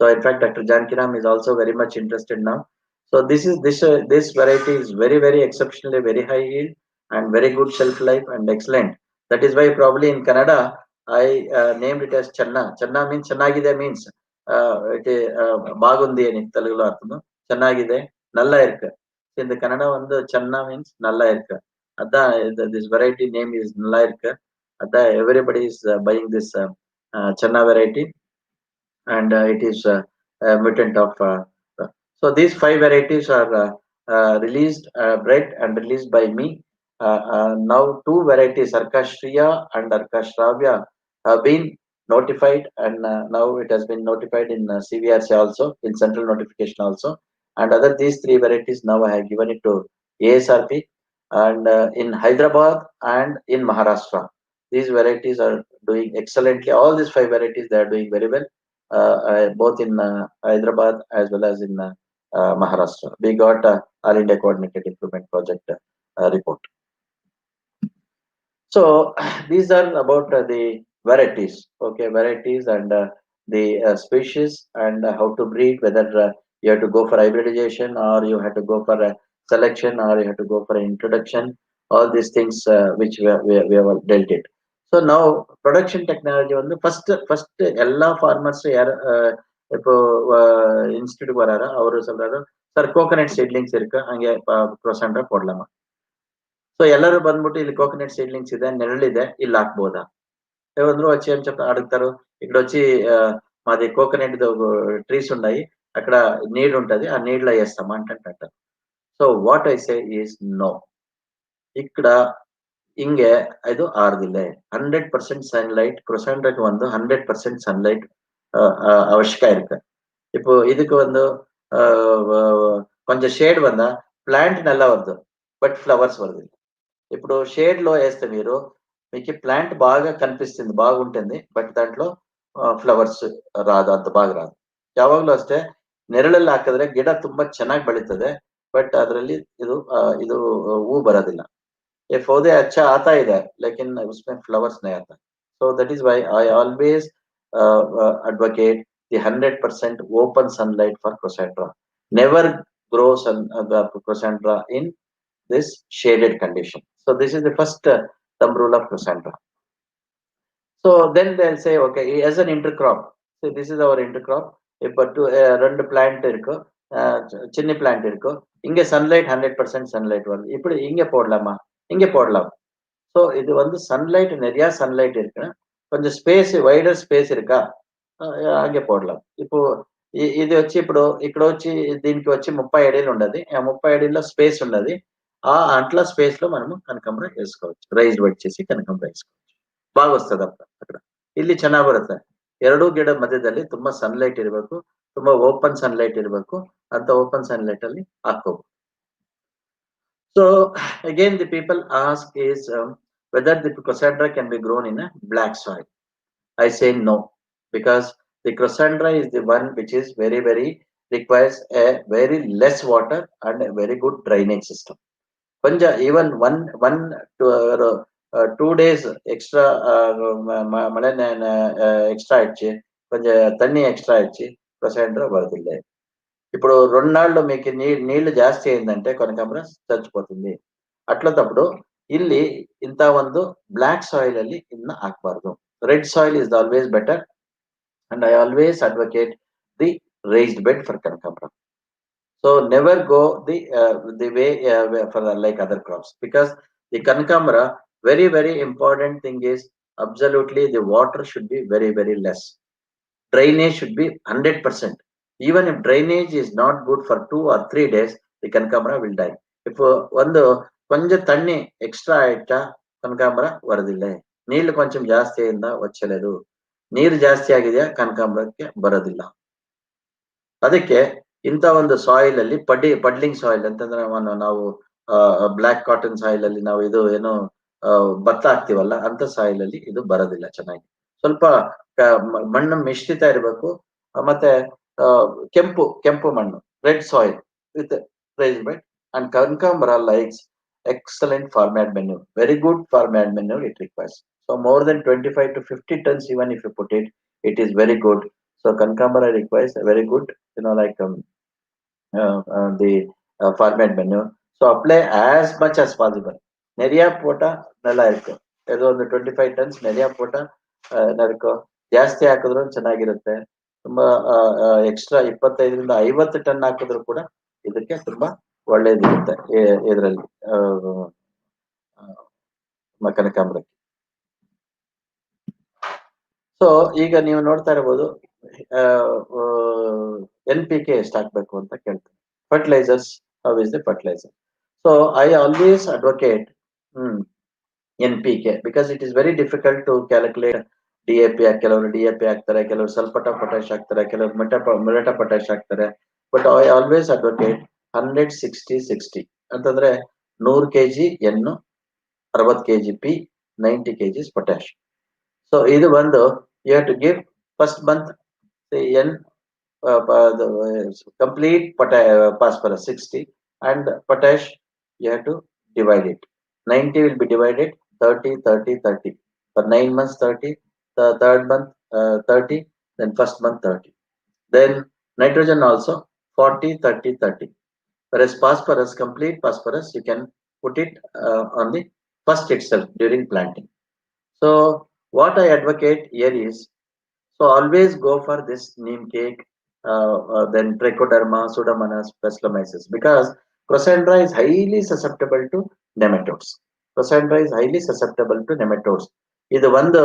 So in fact, Dr. Jankiram is also very much interested now. So this variety is very exceptionally very high yield and very good shelf life and excellent. That is why probably in Canada I named it as Channa. Channa means Channagide means bagundi ani Telugulo artham. Channagide nalla irukku. In the Kannada vandu Channa means nalla irukku. Adda this variety name is nalla irukku. Adda everybody is buying this Channa variety, and it is a mutant of so these 5 varieties are released, bred and released by me. Now 2 varieties, Arka-Shriya and Arka-Shravya, have been notified, and now it has been notified in CVRC also, in central notification also, and other these 3 varieties now I have given it to ASRP, and in Hyderabad and in Maharashtra these varieties are doing excellently. All these 5 varieties, they are doing very well, both in Hyderabad as well as in Maharashtra. We got All India Coordinated Improvement Project report. So these are about the varieties, okay, varieties and the species and how to breed, whether you have to go for hybridization or you have to go for a selection or you have to go for an introduction, all these things which we have dealt it. So now production technology வந்து first எல்லா farmers இப்போ institute வராரு, அவரு சொல்றாரு sir coconut seedlings இருக்கு அங்கே ப்ரொசென்டா போடலாமா. So ಎಲ್ಲರೂ ಬಂದ್ಬಿಟ್ಟು ಇಲ್ಲಿ కోకోనట్ సీడ్లింగ్స్ ಇದೆ, నెరಳಿದೆ, ಇಲ್ಲಿ ಹಾಕ್ಬೋದಾ. ఎవరు వచ్చి ఏం చెప్తా అడుగుతారు, ఇక్కడ వచ్చి మాది కోకోనట్ ట్రీస్ ఉన్నాయి, అక్కడ నీడ్ ఉంటది, ఆ నీడ్లో వేస్తామా అంటారు. So what I say is no. ఇక్కడ இங்க இது ஆறுதில்ல. 100% சன்லைட் குரோசாண்ட்ராக்கு வந்து 100% சன்லைட் அவசியம் இருக்கு. இப்போ இதுக்கு வந்து కొంచెం షేడ్ వల్ల ప్లాంట్ నల్ల వద్దు, బట్ ఫ్లవర్స్ వరదు. ఇప్పుడు షేడ్ లో వేస్తే మీకు ప్లాంట్ బాగా కనిపిస్తుంది, బాగుంటుంది, బట్ దాంట్లో ಫ್ಲವರ್ಸ್ ರಾದು, ಅಂತ ಬಾಗ್ ರಾದು. ಯಾವಾಗ್ಲೂ ಅಷ್ಟೇ ನೆರಳಲ್ಲಿ ಹಾಕಿದ್ರೆ ಗಿಡ ತುಂಬಾ ಚೆನ್ನಾಗಿ ಬೆಳೀತದೆ, ಬಟ್ ಅದರಲ್ಲಿ ಇದು ಹೂ ಬರೋದಿಲ್ಲ. ये पौधे अच्छा आता ही है लेकिन उसमें फ्लावर्स नहीं आता. So that is why I always advocate the 100% open sunlight for Chrysanthera. Never grow Chrysanthera in this shaded condition. So this is the first thumb rule of Chrysanthera. So then they'll say, okay, as an intercrop. So this is our intercrop. இப்போ ரெண்டு plant இருக்கு, சின்ன plant இருக்கு, இங்க sunlight 100% sunlight வருது, இப்படி இங்க போடலாமா, இங்க போடலாம். సో ఇది வந்து సన్లైట్ நிறைய సన్లైట్ இருக்கு, కొంచెం స్పేస్ వైడర్ స్పేస్ இருக்கா, అங்கே పోడలాం. ఇప్పుడు ఇది వచ్చి ఇప్పుడు ఇక్కడ వచ్చి దీనికి వచ్చి 30 అడుగులు ఉండదు, 30 అడుగుల్లో స్పేస్ ఉండదు, ఆ అంట్ల స్పేస్ లో మనము కనకాంబర వేసుకోవచ్చు, రైజ్ బెడ్ చేసి కనకాంబర వేసుకోవచ్చు, బాగా వస్తుంది అక్కడ. ಇಲ್ಲಿ ಚೆನ್ನಾಗಿ ಬರುತ್ತೆ. ಎರಡೂ ಗಿಡ ಮಧ್ಯದಲ್ಲಿ ತುಂಬಾ ಸನ್ಲೈಟ್ ಇರಬೇಕು, ತುಂಬಾ ಓಪನ್ ಸನ್ಲೈಟ್ ಇರಬೇಕು, ಅಂತ ಓಪನ್ ಸನ್ಲೈಟ್ ಅಲ್ಲಿ ಹಾಕೋಬಹುದು. So again the people ask is whether the Chrysanthera can be grown in a black soil. I say no, because The Crossandra is the one which is very requires a very less water and a very good drainage system. Even one 2 days extra extra ఇచ్చి కొంచెం తన్ని extra ఇచ్చి Crossandra వరదిల్లే. ఇప్పుడు 2 నాళ్ళు మీకు నీళ్లు ಜಾಸ್ತಿ అయిందంటే కనకాంబರ చచ్చిపోతుంది. ಅಟ್ಲತప్పుడు ಇಲ್ಲಿ ಇಂತ ಒಂದು ಬ್ಲಾಕ್ ಸಾಯಿಲ್ ಅಲ್ಲಿ ಇನ್ನ ಹಾಕಬಾರದು. Red soil is always better and I always advocate the raised bed for Kanakambra. So never go the way for like other crops, because the Kanakambra very important thing is absolutely the water should be very less. Drainage should be 100%. Even if drainage is not good for 2 or 3 days, the Kanakambra will die. If ಒಂದು ಕೊಂಚ ತಣ್ಣಿ extra ಆಯ್ತಾ ಕನಕಾಂಬರ ಬರೋದಿಲ್ಲ. ನೀರು ಕೊಂಚ ಜಾಸ್ತಿಯಿಂದ వచ్చలేదు. ನೀರು ಜಾಸ್ತಿ ಆಗಿದೆಯಾ ಕನಕಾಂಬರಕ್ಕೆ ಬರೋದಿಲ್ಲ. ಅದಕ್ಕೆ ಇಂಥ ಒಂದು ಸಾಯಿಲ್ ಅಲ್ಲಿ ಪಡ್ಲಿಂಗ್ ಸಾಯಿಲ್ ಅಂತಂದ್ರೆ ನಾವು ಬ್ಲಾಕ್ ಕಾಟನ್ ಸಾಯಿಲ್ ಅಲ್ಲಿ ನಾವು ಇದು ಏನೋ ಭತ್ತ ಹಾಕ್ತಿವಲ್ಲ ಅಂತ ಸಾಯಿಲ್ ಅಲ್ಲಿ ಇದು ಬರೋದಿಲ್ಲ ಚೆನ್ನಾಗಿ. ಸ್ವಲ್ಪ ಮಣ್ಣು ಮಿಶ್ರಿತ ಇರಬೇಕು. ಮತ್ತೆ ಕೆಂಪು ಮಣ್ಣು, red soil with raised bed, and Kanakambra likes excellent farm yard manure, very good farm yard manure it requires. So more than 25 to 50 tons even if you put it, it is very good. So Kanakambra requires a very good, like the farm yard manure. So apply as much as possible. Neriya pota nalla irukku. Edo ಒಂದು 25 tons neriya pota narko ಜಾಸ್ತಿ ಹಾಕಿದ್ರು ಚೆನ್ನಾಗಿರುತ್ತೆ. ತುಂಬಾ extra 25 ರಿಂದ 50 ton ಹಾಕಿದ್ರು ಕೂಡ ಇದಕ್ಕೆ ತುಂಬಾ ಒಳ್ಳೇದಿರುತ್ತೆ ಇದರಲ್ಲಿ ಕನಕಾಂಬರಕ್ಕೆ. ಸೊ ಈಗ ನೀವು ನೋಡ್ತಾ ಇರಬಹುದು NPK ಎಷ್ಟು ಹಾಕ್ಬೇಕು ಅಂತ ಕೇಳ್ತಾರೆ. Fertilizers, how is the fertilizer? So I always advocate NPK because it is very difficult to calculate. DAP ಕೆಲವರು DAP ಹಾಕ್ತಾರೆ, ಕೆಲವರು ಸಲ್ಫೇಟ್ ಆಫ್ ಪೊಟ್ಯಾಶ್ ಹಾಕ್ತಾರೆ, ಕೆಲವರು ಮಿರಟ ಪೊಟ್ಯಾಶ್ ಹಾಕ್ತಾರೆ. ಬಟ್ ಐ ಆಲ್ವೇಸ್ ಅಡ್ವೊಕೇಟ್ 100-60-60 ಅಂತಂದ್ರೆ 100 kg N, 60 kg P, 90 kg potash. So ಇದು ಒಂದು you have to give first month the N complete phosphorus 60 and potash you have to divide it. 90 will be divided 30 for 9 months 30, the third month 30, then first month 30. Then nitrogen also 40-30. Whereas phosphorus, complete phosphorus, you can put it on the first itself during planting. So what I advocate here is, so always go for this neem cake, then trichoderma, pseudomonas, plasmomyces, because Crossandra is highly susceptible to nematodes. Crossandra is highly susceptible to nematodes. ಇದು ಒಂದು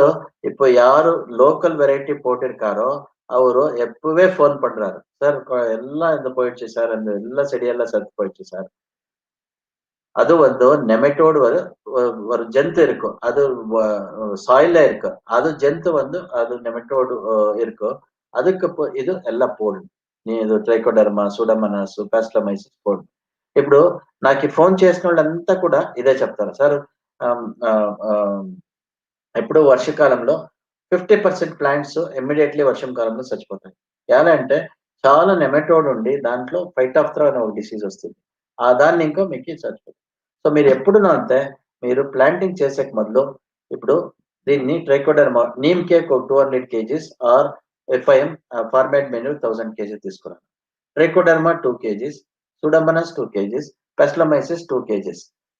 இப்போ ಯಾರು local variety போட்டிருக்காரோ ಅವರು எப்பவே phone பண்றாரு, sir எல்லாம் இது போயிடுச்சு sir, அந்த எல்லா செடியெல்லாம் செத்து போயிடுச்சு சார். அது ಒಂದು ನೆಮೆಟೋಡ್ ஒரு ஜந்து இருக்கும், அது சாயில்ல இருக்கு, அது ஜந்து வந்து அது ನೆಮೆಟೋಡ್ இருக்கும். ಅದಕ್ಕೆ ಇದು ಎಲ್ಲ పోడు. ఇది ట్రైకోడర్మా, సూడోమోనాస్, ప్లాస్మోమైసిస్ పోడు. ఇప్పుడు నాకు ఫోన్ చేసిన వాళ్ళంతా కూడా ఇదే చెప్తారు, సార్ ఎప్పుడు వర్షకాలంలో 50% ప్లాంట్స్ ఇమ్మీడియట్లీ వర్షం కాలంలో చచ్చిపోతాయి. ఎలా అంటే చాలా నెమెటోడ్ ఉండి దాంట్లో ఫైటాప్థెరా అనే ఒక డిసీజ్ వస్తుంది, ఆ దాన్ని ఇంకో మీకు చచ్చిపోతుంది. సో మీరు ఎప్పుడు అంతే, మీరు ప్లాంటింగ్ చేసే మొదలు ఇప్పుడు దీన్ని trichoderma neem cake 200 kgs or FIM farmyard manure 1000 kg తీసుకున్నాను. ట్రైకోడర్మా 2 kgs, సూడోమోనాస్ 2 kgs, ప్లాస్మోమైసిస్ 2 kgs.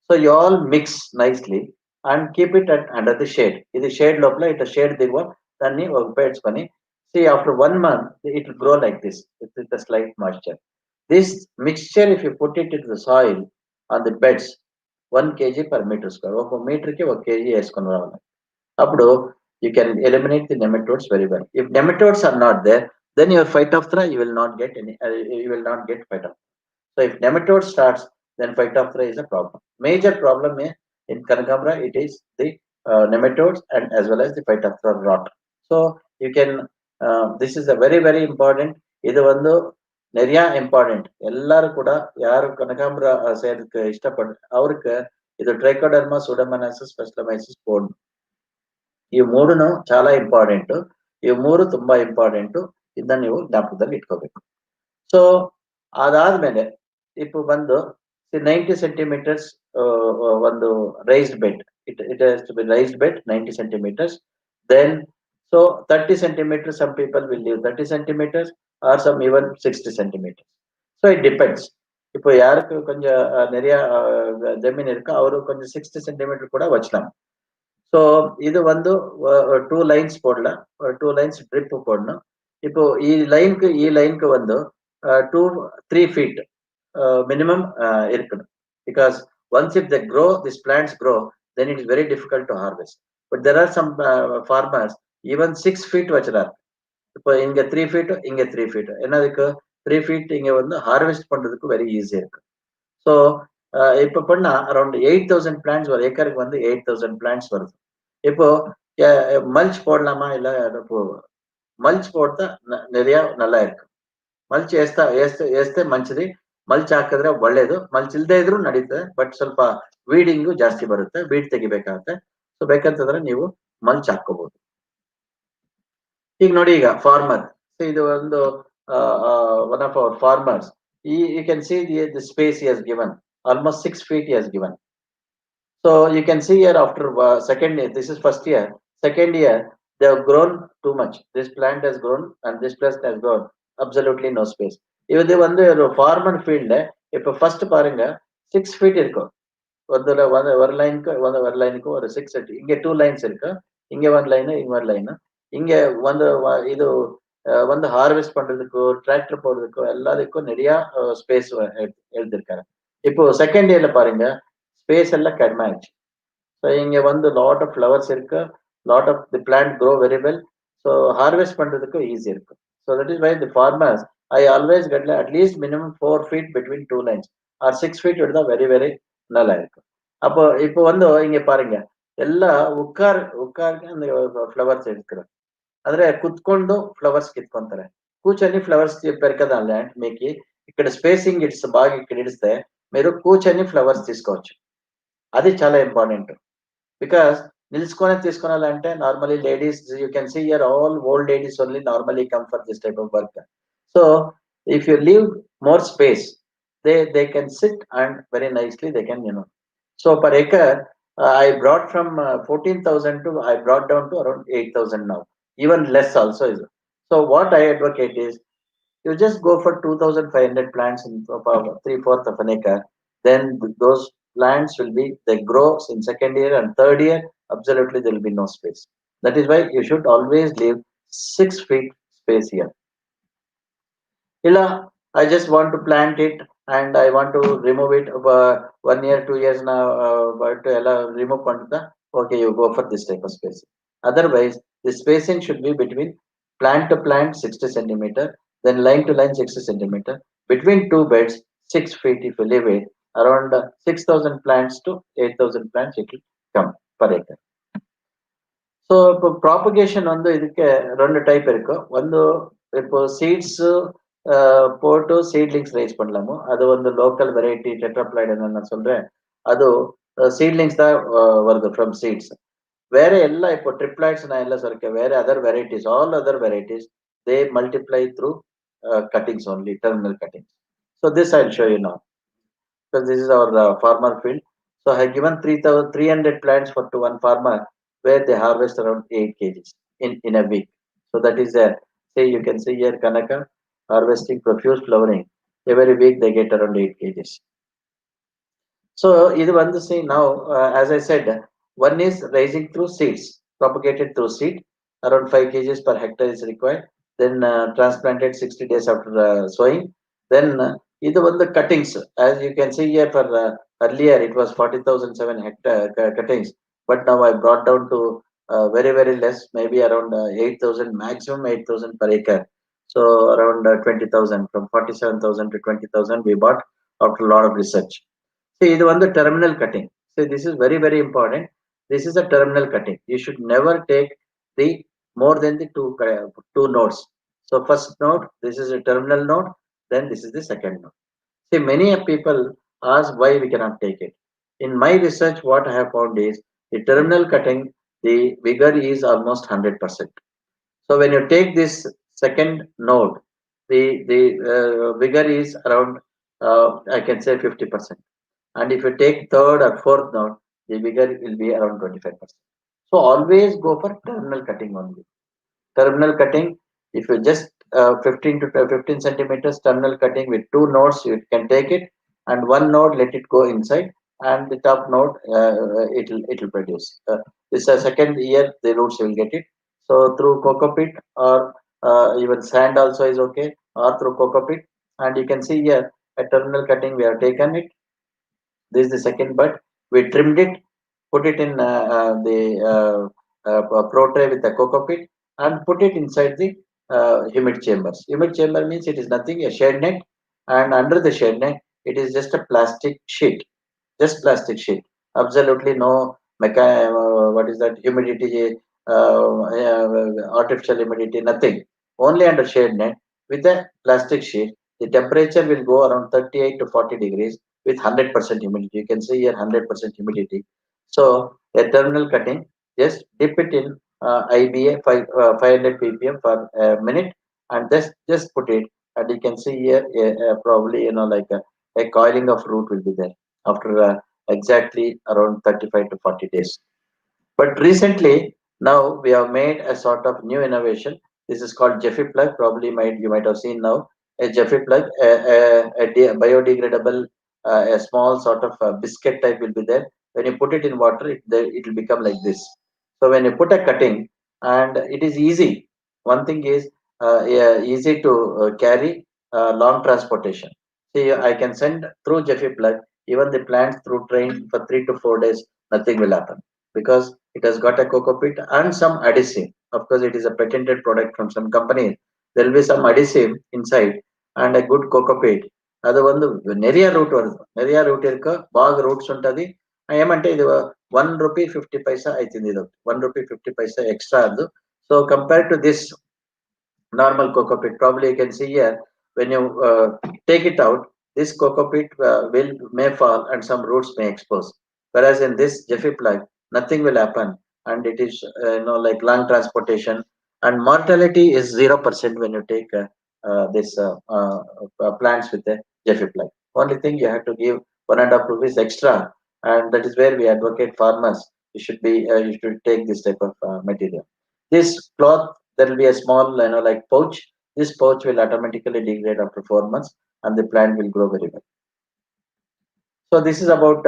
So you all mix nicely and keep it under the shade. ఇది షేడ్ లోపల ఇట్లా షేడ్ దిగువ దాన్ని ఉపయోగించుకొని, see after 1 month it will grow like this with a slight moisture. This mixture if you put it into the soil on the beds 1 kg per meter square, ఒక metre కి 1 kg వేసుకొని రావాలి. అప్పుడు you can eliminate the nematodes very well. If nematodes are not there, then your phytophthora you will not get phytophthora. So if nematode starts, then phytophthora is a problem. Major problem in Kanakambra it is the nematodes and as well as the phytophthora rot. So you can this is a very important. ಇದು ಒಂದು ನೆರಿಯಾ important. ಎಲ್ಲರೂ ಕೂಡ ಯಾರು ಕನಕಾಂಬರ ಸೇರಕ್ಕೆ ಇಷ್ಟಪಡ ಅವ್ರಿಗೆ ಇದು trichoderma, Pseudomonas, ಪ್ಲಾಸ್ಮೋಮೈಸಿಸ್ పోడు. ఈ మూడును చాలా ఇంపార్టెంట్. ಇವು ಮೂರು ತುಂಬಾ ಇಂಪಾರ್ಟೆಂಟ್. ಇದನ್ನ ನೀವು ಜ್ಞಾಪಕದಲ್ಲಿ ಇಟ್ಕೋಬೇಕು. ಸೊ ಅದಾದ್ಮೇಲೆ ಇಪ್ಪ ಬಂದು 90 centimeters ಒಂದು raised bed. It has to be raised bed 90 centimeters. Then so 30 centimeters, some people will leave 30 centimeters or some even 60 centimeters. So it depends. இப்போ யாருக்கு கொஞ்சம் நிறைய ஜமீன் இருக்கு ಅವರು கொஞ்சம் 60 centimeter கூட வச்சலாம். ஸோ இது வந்து 2 lines போடலாம், 2 lines ட்ரிப் போடணும். இப்போ ಈ ಲೈನ್க்கு வந்து 2-3 feet minimum இருக்கணும். Because once if they grow, these plants grow, then it is very difficult to harvest. But there are some farmers even 6 feet வச்சிருக்காங்க. இப்போ இங்க 3 feet, இங்க 3 feet. என்னதுக்கு 3 feet இங்க வந்து ஹார்வெஸ்ட் பண்றதுக்கு வெரி ஈஸியா இருக்கு. ஸோ இப்போ பண்ணா அரௌண்ட் 8000 பிளான்ட்ஸ் ஒரு ஏக்கருக்கு வந்து 8000 பிளான்ட்ஸ் வருது. இப்போ மல்ச் போடலாமா? இல்ல இப்போ మల్చ్ పోಡ್ತಾ நிறைய நல்லா இருக்கு. ಮಲ್ಚ್ వేస్తే మంచిది. ಮಲ್ಚ್ ಹಾಕಿದ್ರೆ ಒಳ್ಳೇದು. ಮಲ್ಚ್ ಇಲ್ದೇ ಇದ್ರೂ ನಡೀತದೆ, ಬಟ್ ಸ್ವಲ್ಪ ವೀಡಿಂಗು ಜಾಸ್ತಿ ಬರುತ್ತೆ, ವೀಡ್ ತೆಗಿಬೇಕಾಗತ್ತೆ. ಸೊ ಬೇಕಂತಂದ್ರೆ ನೀವು ಮಲ್ಚ್ ಹಾಕೋಬಹುದು. ಈಗ ನೋಡಿ, ಈಗ ಫಾರ್ಮರ್, ಇದು ಒಂದು one of our farmers. You can see the space he has given, almost 6 feet he has given. So you can see here after second year, this is first year, second year they have grown too much. This plant has grown and this plant has grown, absolutely no space. இது வந்து ஒரு farmer ஃபீல்ட்ல இப்ப first பாருங்க 6 feet இருக்கும். ஒரு லைனுக்கு ஒரு 6 feet. இங்க 2 lines இருக்கு, இங்க 1 line, இங்க 1 line. இங்க வந்து இது வந்து ஹார்வெஸ்ட் பண்றதுக்கு, டிராக்டர் போடுறதுக்கு எல்லாத்துக்கும் நிறைய ஸ்பேஸ் எழுதிருக்காரு. இப்போ செகண்ட் இயர்ல பாருங்க ஸ்பேஸ் எல்லாம் கடிமை ஆயிடுச்சு. ஸோ இங்க வந்து லாட் ஆஃப் ஃப்ளவர்ஸ் இருக்கு, lot of the plant grow very well. So harvest பண்றதுக்கு ஈஸி இருக்கு. So that is why the farmers I always get at least minimum 4 feet between 2 lines or 6 feet எடுத்தா very very நல்லா இருக்கு. அப்போ இப்போ வந்து இங்க பாருங்க ಎಲ್ಲ ಉಕ್ಕಾರ್ಗೆ ಫ್ಲವರ್ಸ್ ಇರ್ತಾರೆ. ಅಂದ್ರೆ ಕುತ್ಕೊಂಡು ఫ్లవర్స్ కిత్కొంటారు. కూర్చొని ఫ్లవర్స్ పెరకదాం ల్యాండ్ మీకు ఇక్కడ స్పేసింగ్ ఇట్స్ బాగా ఇక్కడ ఇడిస్తే మీరు కూర్చొని ఫ్లవర్స్ తీసుకోవచ్చు. అది చాలా ఇంపార్టెంట్. బికాస్ నిల్చుకొని తీసుకోవాలంటే normally ladies, you can see here all old ladies only normally come for this type of work. So if you leave more space, they can sit and very nicely they can, So per acre, I brought from 14,000 to I brought down to around 8,000 now. Even less also is. So what I advocate is you just go for 2,500 plants in 3/4 of an acre. Then those plants will be, they grow in second year and third year. Absolutely, there will be no space. That is why you should always leave 6 feet space here. ಇಲ್ಲ I just want to plant it and I want to remove it 1 year 2 years now, but remove panta, okay, you go for this type of space. Otherwise the spacing should be between plant to plant 60 centimeter, then line to line 60 centimeter, between two beds 6 feet. If you leave it around 6,000 plants to 8,000 plants, it will come per acre. So இப்போ ப்ராಪಗೇಷನ್ வந்து ಇದಕ್ಕೆ 2 type இருக்கு. ಒಂದು இப்போ seeds போட்டு seedlings rice பண்ணலாமோ, அது வந்து local variety டெட்ராப்ளாய்டு நான் சொல்றேன், அது சீட்லிங்ஸ் தான் வருது ஃப்ரம் சீட்ஸ். வேற எல்லாம் இப்போ ட்ரிப்ளாய்ட்ஸ் நான் எல்லாம் சொல்லிருக்கேன், வேற other varieties, all other varieties they multiply through cuttings only, terminal cuttings. So this I'll show you now, because this is our farmer field. So I have given 3,300 plants for to one farmer, where they harvest around 8 kgs in a week. So that is say you can see here Kanaka harvesting profuse flowering. Every week they get around 8 kgs. So either one to see now, as I said, one is raising through seeds, propagated through seed, around 5 kgs per hectare is required. Then transplanted 60 days after sowing. Then either one the cuttings, as you can see here for earlier it was 40,007 hectare cuttings, but now I brought down to very very less, maybe around 8,000, maximum 8,000 per acre. So around 20,000, from 47,000 to 20,000 we bought after a lot of research. See, this is the terminal cutting. So this is very very important. This is a terminal cutting. You should never take the more than the two nodes. So first node, this is a terminal node. Then this is the second node. See, many people ask why we cannot take it. In my research, what I have found is the terminal cutting, the vigor is almost 100%. So when you take this second node, the vigor is around I can say 50%. And if you take third or fourth node, the vigor will be around 25%. So always go for terminal cutting only. Terminal cutting, if you just 15 to 15 centimeters terminal cutting with two nodes, you can take it, and one node let it go inside, and the top node it'll produce. This second year the roots will get it. So through coco pit or even sand also is okay, or through coco pit. And you can see here a terminal cutting we have taken it. This is the second bud. We trimmed it, put it in the pro tray with the coco pit, and put it inside the humid chambers. Humid chamber means it is nothing, a shade net, and under the shade net, it is just a plastic sheet, just plastic sheet. Absolutely no what is that, humidity, artificial humidity, nothing. Only under shade net with a plastic sheet. The temperature will go around 38 to 40 degrees with 100% humidity. You can see here 100% humidity. So a terminal cutting, just dip it in IBA 500 ppm for a minute, and just put it, and you can see here probably like a coiling of root will be there after exactly around 35 to 40 days. But recently, now we have made a sort of new innovation. This is called Jiffy plug. Probably you might have seen now a Jiffy plug, a biodegradable, a small sort of biscuit type will be there. When you put it in water, it will become like this. So when you put a cutting, and it is easy. One thing is yeah, easy to carry, long transportation. See, I can send through Jiffy plug even the plants through train for 3 to 4 days. Nothing will happen because it has got a coco pit and some adhesive. Of course, it is a patented product from some company. There will be some adhesive inside and a good coco pit. ಅದು ಒಂದು Neriya root ಬರುತ್ತೆ, Neriya root ಇರ್ಕ ಬಾಗ roots ಉಂಟದಿ ಏಮಂటే ಇದು ₹1.50 ಆಯ್ತಿಂది ಇದು ₹1.50 extra ಅದು. So compared to this normal coco pit, probably you can see here when you take it out, this coco pit may fall and some roots may expose. Whereas in this Jiffy plug, nothing will happen, and it is like long transportation, and mortality is 0% when you take this plants with the Jiffy plug. Only thing you have to give ₹1.5 extra, and that is where we advocate farmers. You should take this type of material. This cloth, there will be a small like pouch. This pouch will automatically degrade after 4 months, and the plant will grow very well. So this is about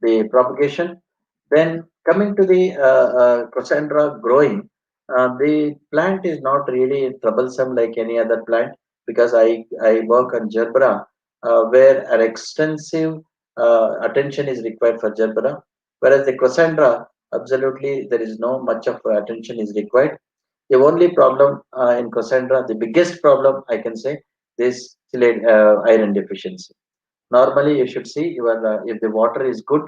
the propagation. Then coming to the Cassandra growing, the plant is not really troublesome like any other plant, because I work on gerbera, where an extensive attention is required for gerbera, whereas the Cassandra, absolutely there is no much of attention is required. The only problem in Cassandra, the biggest problem I can say, is iron deficiency. Normally you should see if the water is good,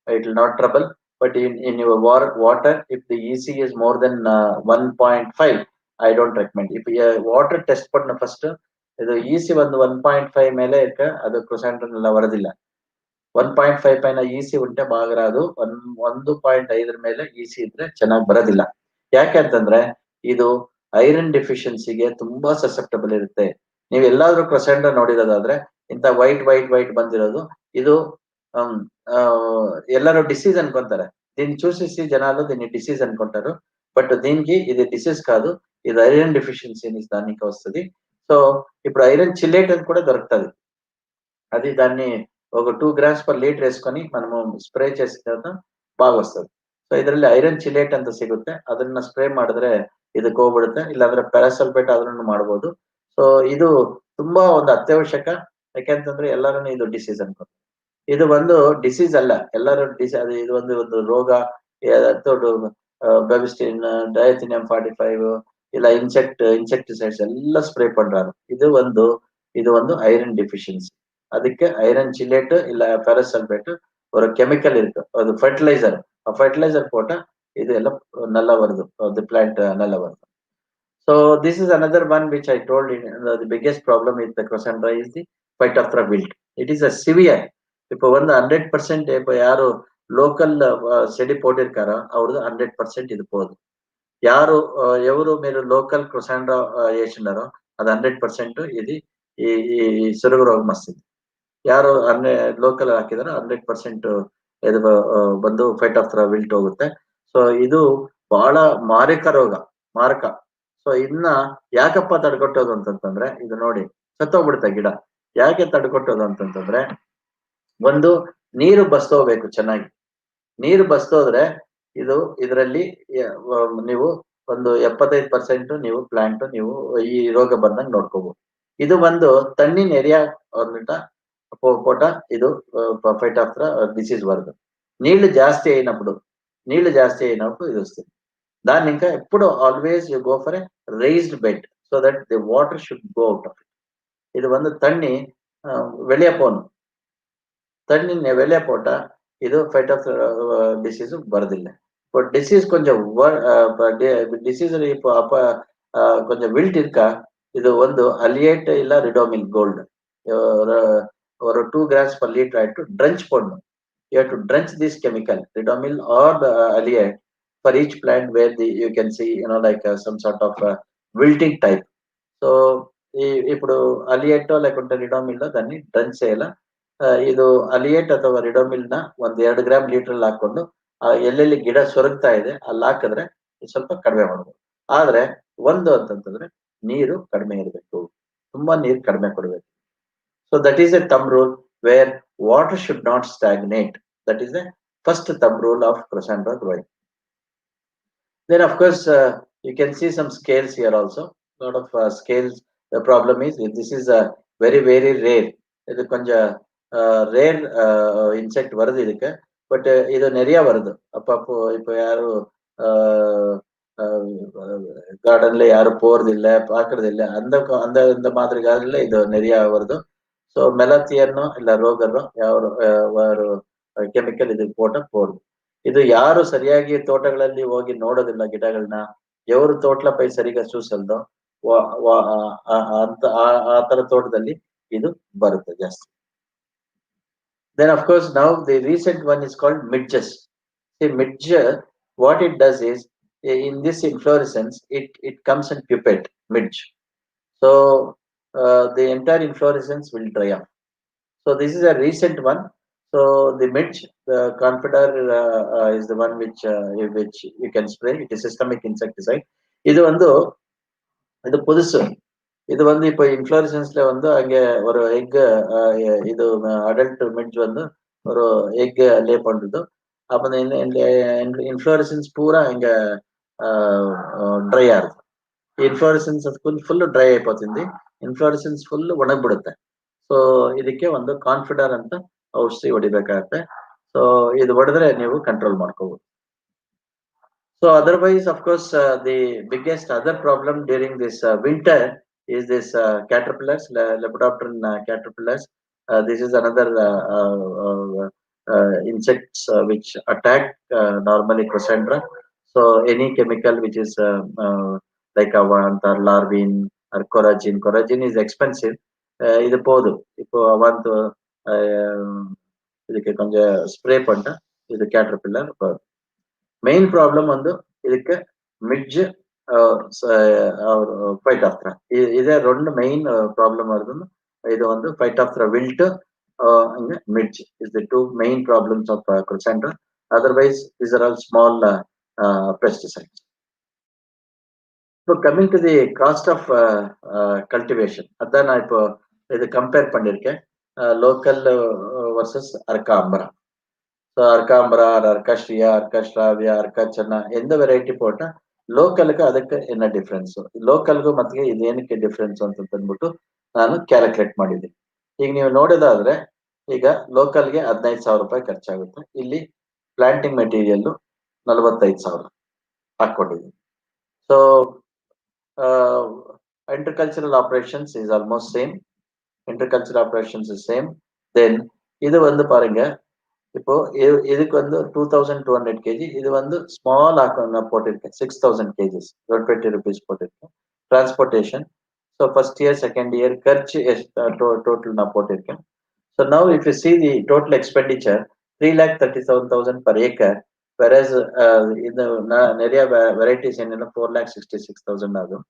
it will not trouble. But in your water, if the EC is more than 1.5, I don't recommend. If you water test panna first, the EC ಒಂದು 1.5 ಮೇಲೆ ಇರ್ಕ ಅದು ಕ್ರೊಸಾಂಡ್ರನ್ನೆಲ್ಲ ವರದಿಲ್ಲ. 1.5 ಪೈನ EC ಉಂಟೆ ಬಾಗರಾದು 1.5 ಮೇಲೆ EC ಇದ್ರೆ ಚೆನ್ನಾಗಿ ಬರೋದಿಲ್ಲ. ಯಾಕೆ ಅಂತಂದ್ರೆ ಇದು ಐರನ್ ಡೆಫಿಷಿಯನ್ಸಿಗೆ ತುಂಬಾ ಸಸೆಪ್ಟಬಲ್ ಇರುತ್ತೆ. ನೀವು ಎಲ್ಲಾದ್ರೂ ಕ್ರೊಸಾಂಡ್ರ ನೋಡಿರೋದಾದ್ರೆ ಇಂತ ವೈಟ್ ಬಂದಿರೋದು, ಇದು ಎಲ್ಲರೂ డిసీజ్ అనుకుంటారు. దీన్ని చూసేసి జనాలు దీన్ని డిసీజ్ అనుకుంటారు. బట్ దీనికి ఇది డిసీజ్ కాదు, ఇది ఐరన్ డెఫిషియన్సీ అని దానికి వస్తుంది. సో ఇప్పుడు ఐరన్ చిల్లేట్ అని కూడా దొరుకుతుంది. అది దాన్ని ఒక 2 grams per liter వేసుకొని మనము ಸ್ಪ್ರೇ చేసిన తర్వాత ಬಾಗ ವಸ್ತದೆ. ಸೊ ಇದರಲ್ಲಿ ಐರನ್ ಚಿಲೇಟ್ ಅಂತ ಸಿಗುತ್ತೆ, ಅದನ್ನ ಸ್ಪ್ರೇ ಮಾಡಿದ್ರೆ ಇದಕ್ಕೆ ಹೋಗ್ಬಿಡುತ್ತೆ. ಇಲ್ಲಾಂದ್ರೆ ಪ್ಯಾರಾಸಲ್ಫೇಟ್ ಅದನ್ನು ಮಾಡಬಹುದು. ಸೊ ಇದು ತುಂಬಾ ಒಂದು ಅತ್ಯವಶ್ಯಕ. ಯಾಕೆಂತಂದ್ರೆ ಎಲ್ಲರೂ ಇದು ಡಿಸೀಸ್ ಅನ್ಕೋತಾರೆ. ಇದು ಒಂದು ಡಿಸೀಸ್ ಅಲ್ಲ, ಎಲ್ಲರೂ ಇದು ಒಂದು ರೋಗ. ಬೆಬಿಸ್ಟಿನ್, ಡಯಥಿನಿಯಂ 45 ಇಲ್ಲ ಇನ್ಸೆಕ್ಟಿಸೈಡ್ಸ್ ಎಲ್ಲ ಸ್ಪ್ರೇ பண்றாங்க. ಇದು ಒಂದು ಐರನ್ ಡೆಫಿಷಿಯನ್ಸಿ. ಅದಕ್ಕೆ ಐರನ್ ಚಿಲೇಟ್ ಇಲ್ಲ ಪ್ಯಾರಾಸಲ್ಫೇಟ್ ஒரு ಕೆಮಿಕಲ್ ಇರುತ್ತೆ, ಅದು ಫರ್ಟಿಲೈಸರ್. ಆ ಫರ್ಟಿಲೈಸರ್ போட்டா ಇದು ಎಲ್ಲ நல்லா வருது, the plant நல்லா வருது. So this is another one which I told in the biggest problem with the Cassandra is the Phytophthora wilt. It is a severe. இப்போ ಒಂದು 100% இப்போ ಯಾರು ಲೋಕಲ್ ಸೆಡಿ போட்டிருக்காரோ ಅವ್ರದ್ದು 100% ಇದು போகுது. యారు ఎవరు మీరు లోకల్ క్రొసాండ్రా వేసినారో అది 100% ఇది ఈ సొరుగు రోగం వస్తుంది. ಯಾರು ಲೋಕಲ್ ಹಾಕಿದಾರೋ 100% ಇದು ಬಂದು ಫೈಟ್ ಆಫ್ ದ ವಿಲ್ಟ್ ಹೋಗುತ್ತೆ. ಸೊ ಇದು ಬಹಳ ಮಾರಕ ರೋಗ, ಮಾರಕ. ಸೊ ಇನ್ನ ಯಾಕಪ್ಪ ತಡೆಗಟ್ಟೋದು ಅಂತಂತಂದ್ರೆ ಇದು ನೋಡಿ ಸತ್ತೋಗ್ಬಿಡುತ್ತೆ ಗಿಡ. ಯಾಕೆ ತಡೆಗಟ್ಟೋದು ಅಂತಂತಂದ್ರೆ ಒಂದು ನೀರು ಬಸ್ತೋಗ್ಬೇಕು ಚೆನ್ನಾಗಿ. ನೀರು ಬಸ್ತೋದ್ರೆ ಇದು ಇದರಲ್ಲಿ ನೀವು ಒಂದು 75% ನೀವು ಪ್ಲಾಂಟ್ ನೀವು ಈ ರೋಗ ಬಂದಂಗೆ ನೋಡ್ಕೋಬಹುದು. ಇದು ಒಂದು ತಣ್ಣಿನ ಏರಿಯಾ పూట ఇది ఫైట్ ఆఫ్ ద డిసీజ్ వరదు. నీళ్లు జాస్తి అయినప్పుడు ఇది వస్తుంది. దాన్ని ఇంకా ఎప్పుడు always you go for a raised bed so that the water should go out of it. ఇది வந்து தண்ணி வெளியே போகணும். தண்ணி வெளியே போட்டா இது ஃபைட் ஆஃப் டிசீஸ் வருதில்ல. இப்போ டிசீஸ் கொஞ்சம் டிசீஸ் இப்போ அப்ப கொஞ்சம் வில்ட் இருக்கா இது ಒಂದು ಅಲಿಯೇಟ್ ಇಲ್ಲ Ridomil gold or 2 grams per liter to drench podணும். You have to drench this chemical ridomil or the alliate for each plant where you can see like some sort of wilting type. So ఇప్పుడు అలియేట్ లేకుంటే Ridomil దాన్ని drench చేయాల. ಇದು ಅಲಿಯೇಟ್ ಅಥವಾ Ridomil ನ 1-2 gram litre ಹಾಕೊಂಡು ಎಲ್ಲೆಲ್ಲಿ ಗಿಡ ಸೊರಗ್ತಾ ಇದೆ ಅಲ್ಲಿ ಹಾಕಿದ್ರೆ ಸ್ವಲ್ಪ ಕಡಿಮೆ ಮಾಡಬಹುದು. ಆದ್ರೆ ಒಂದು ಅಂತಂತಂದ್ರೆ ನೀರು ಕಡಿಮೆ ಇರಬೇಕು, ತುಂಬಾ ನೀರು ಕಡಿಮೆ ಕೊಡಬೇಕು. So that is a thumb rule where water should not stagnate. That is the first thumb rule of Chrysantha growing. Then of course you can see some scales here also. Lot of scales. The problem is this is a very rare. Idu konja rare insect varudhu idukku, but idu neriya varudhu. Appo ipo yaru garden la yaru poradilla paakradilla அந்த மாதிரிகாரல்ல இது நெறியா வருது. So ಮೆಲಥಿಯನ್ನು ಇಲ್ಲ ರೋಗರು ಯಾರು chemical ಇದಕ್ಕೆ పోదు. ಇದು ಯಾರು ಸರಿಯಾಗಿ ತೋಟಗಳಲ್ಲಿ ಹೋಗಿ ನೋಡೋದಿಲ್ಲ ಗಿಡಗಳನ್ನ, ఎవరు తోటలపై సరిగా చూಸಲ್ದೋ ಆ ತರ ತೋಟದಲ್ಲಿ ಇದು ಬರುತ್ತೆ ಜಾಸ್ತಿ. Then of course now the recent one is called midges. See midge, what it does is in this inflorescence it comes in pupate midge. So the entire inflorescence will dry up. So this is a recent one. So the midge, the confidor is the one which you can spray. It is systemic insecticide. இது வந்து இது புதுசு. இது வந்து இப்போ இன்ஃப்ளோரசன்ஸ்ல வந்து அங்க ஒரு எக் இது அடல்ட் மிட்ஜ் வந்து ஒரு எக் லே பண்றது. அப்ப இன்ஃப்ளோரசன்ஸ் பூரா இங்க ಡ್ರೈ ಆಗುತ್ತೆ. ಇನ್ಫ್ಲೋರೆಸೆನ್ಸ್ ಫುಲ್ ಡ್ರೈ అయిపోతుంది. ಇನ್ಫ್ಲೋರೆಸೆನ್ಸ್ ಫುಲ್ ಒಣಗ್ಬಿಡುತ್ತೆ. ಸೊ ಇದಕ್ಕೆ ಒಂದು ಕಾನ್ಫಿಡರ್ ಅಂತ ಔಷಧಿ ಹೊಡಿಬೇಕಾಗತ್ತೆ. ಸೊ ಇದು ಹೊಡೆದ್ರೆ ನೀವು ಕಂಟ್ರೋಲ್ ಮಾಡ್ಕೋಬಹುದು. So otherwise of course the biggest other problem during this winter is this caterpillars, lepidopteran caterpillars. This is another insects which attack normally Chrysantha. So any chemical which is like Avanth or Larvin or Coragin is expensive. இது போதும். இப்போ Avanth இதுக்கு கொஞ்சம் spray பண்ணா இது caterpillar. Main problem வந்து ಇದಕ್ಕೆ ಮಿಡ್ಜ್ fight of the ಇದೇ రెండు మెయిన్ ಪ್ರಾಬ್ಲಮ್ ಇರೋದು. ಇದು ಒಂದು fight of the wilt and midge is the two main problems of Chrysantha. Otherwise these are all small pesticides. So coming to the cost of cultivation, அதான் நான் இப்போ இது compare பண்ணிருக்கேன் லோக்கல் வர்சஸ் அர்காம்பரா. ஸோ அர்காம்பரா அர்காஸ்ட்ரியா அர்காஸ்ட்ராவியா அர்காச்சன்னா எந்த வெரைಟಿ போட்டா ಲೋಕಲ್ಗೆ ಅದಕ್ಕೆ என்ன ಡಿಫ್ರೆನ್ಸ್, ಲೋಕಲ್ಗೂ ಮತ್ತೆ ಇದೇನಕ್ಕೆ ಡಿಫ್ರೆನ್ಸ್ ಅಂತ ಅಂದ್ಬಿಟ್ಟು ನಾನು ಕ್ಯಾಲ್ಕುಲೇಟ್ ಮಾಡಿದ್ದೀನಿ. ಈಗ ನೀವು ನೋಡೋದಾದ್ರೆ ಈಗ ಲೋಕಲ್ಗೆ 15,000 ರೂಪಾಯಿ ಖರ್ಚಾಗುತ್ತೆ. ಇಲ್ಲಿ ಪ್ಲಾಂಟಿಂಗ್ ಮೆಟೀರಿಯಲ್ 45,000 ಹಾಕೊಂಡಿದ್ದೀನಿ. So intercultural operations is almost same. Intercultural operations is same. Then இது வந்து பாருங்க, இப்போ இதுக்கு வந்து 2200 kg, இது வந்து ஸ்மால் நான் போட்டிருக்கேன் 6000 kgs 20 rupees போட்டிருக்கேன். Transportation, so first year second year ಖರ್ಚு டோட்டல் நான் போட்டிருக்கேன். So now if you see the total expenditure 3,37,000 per acre whereas in the area varieties in 4,66,000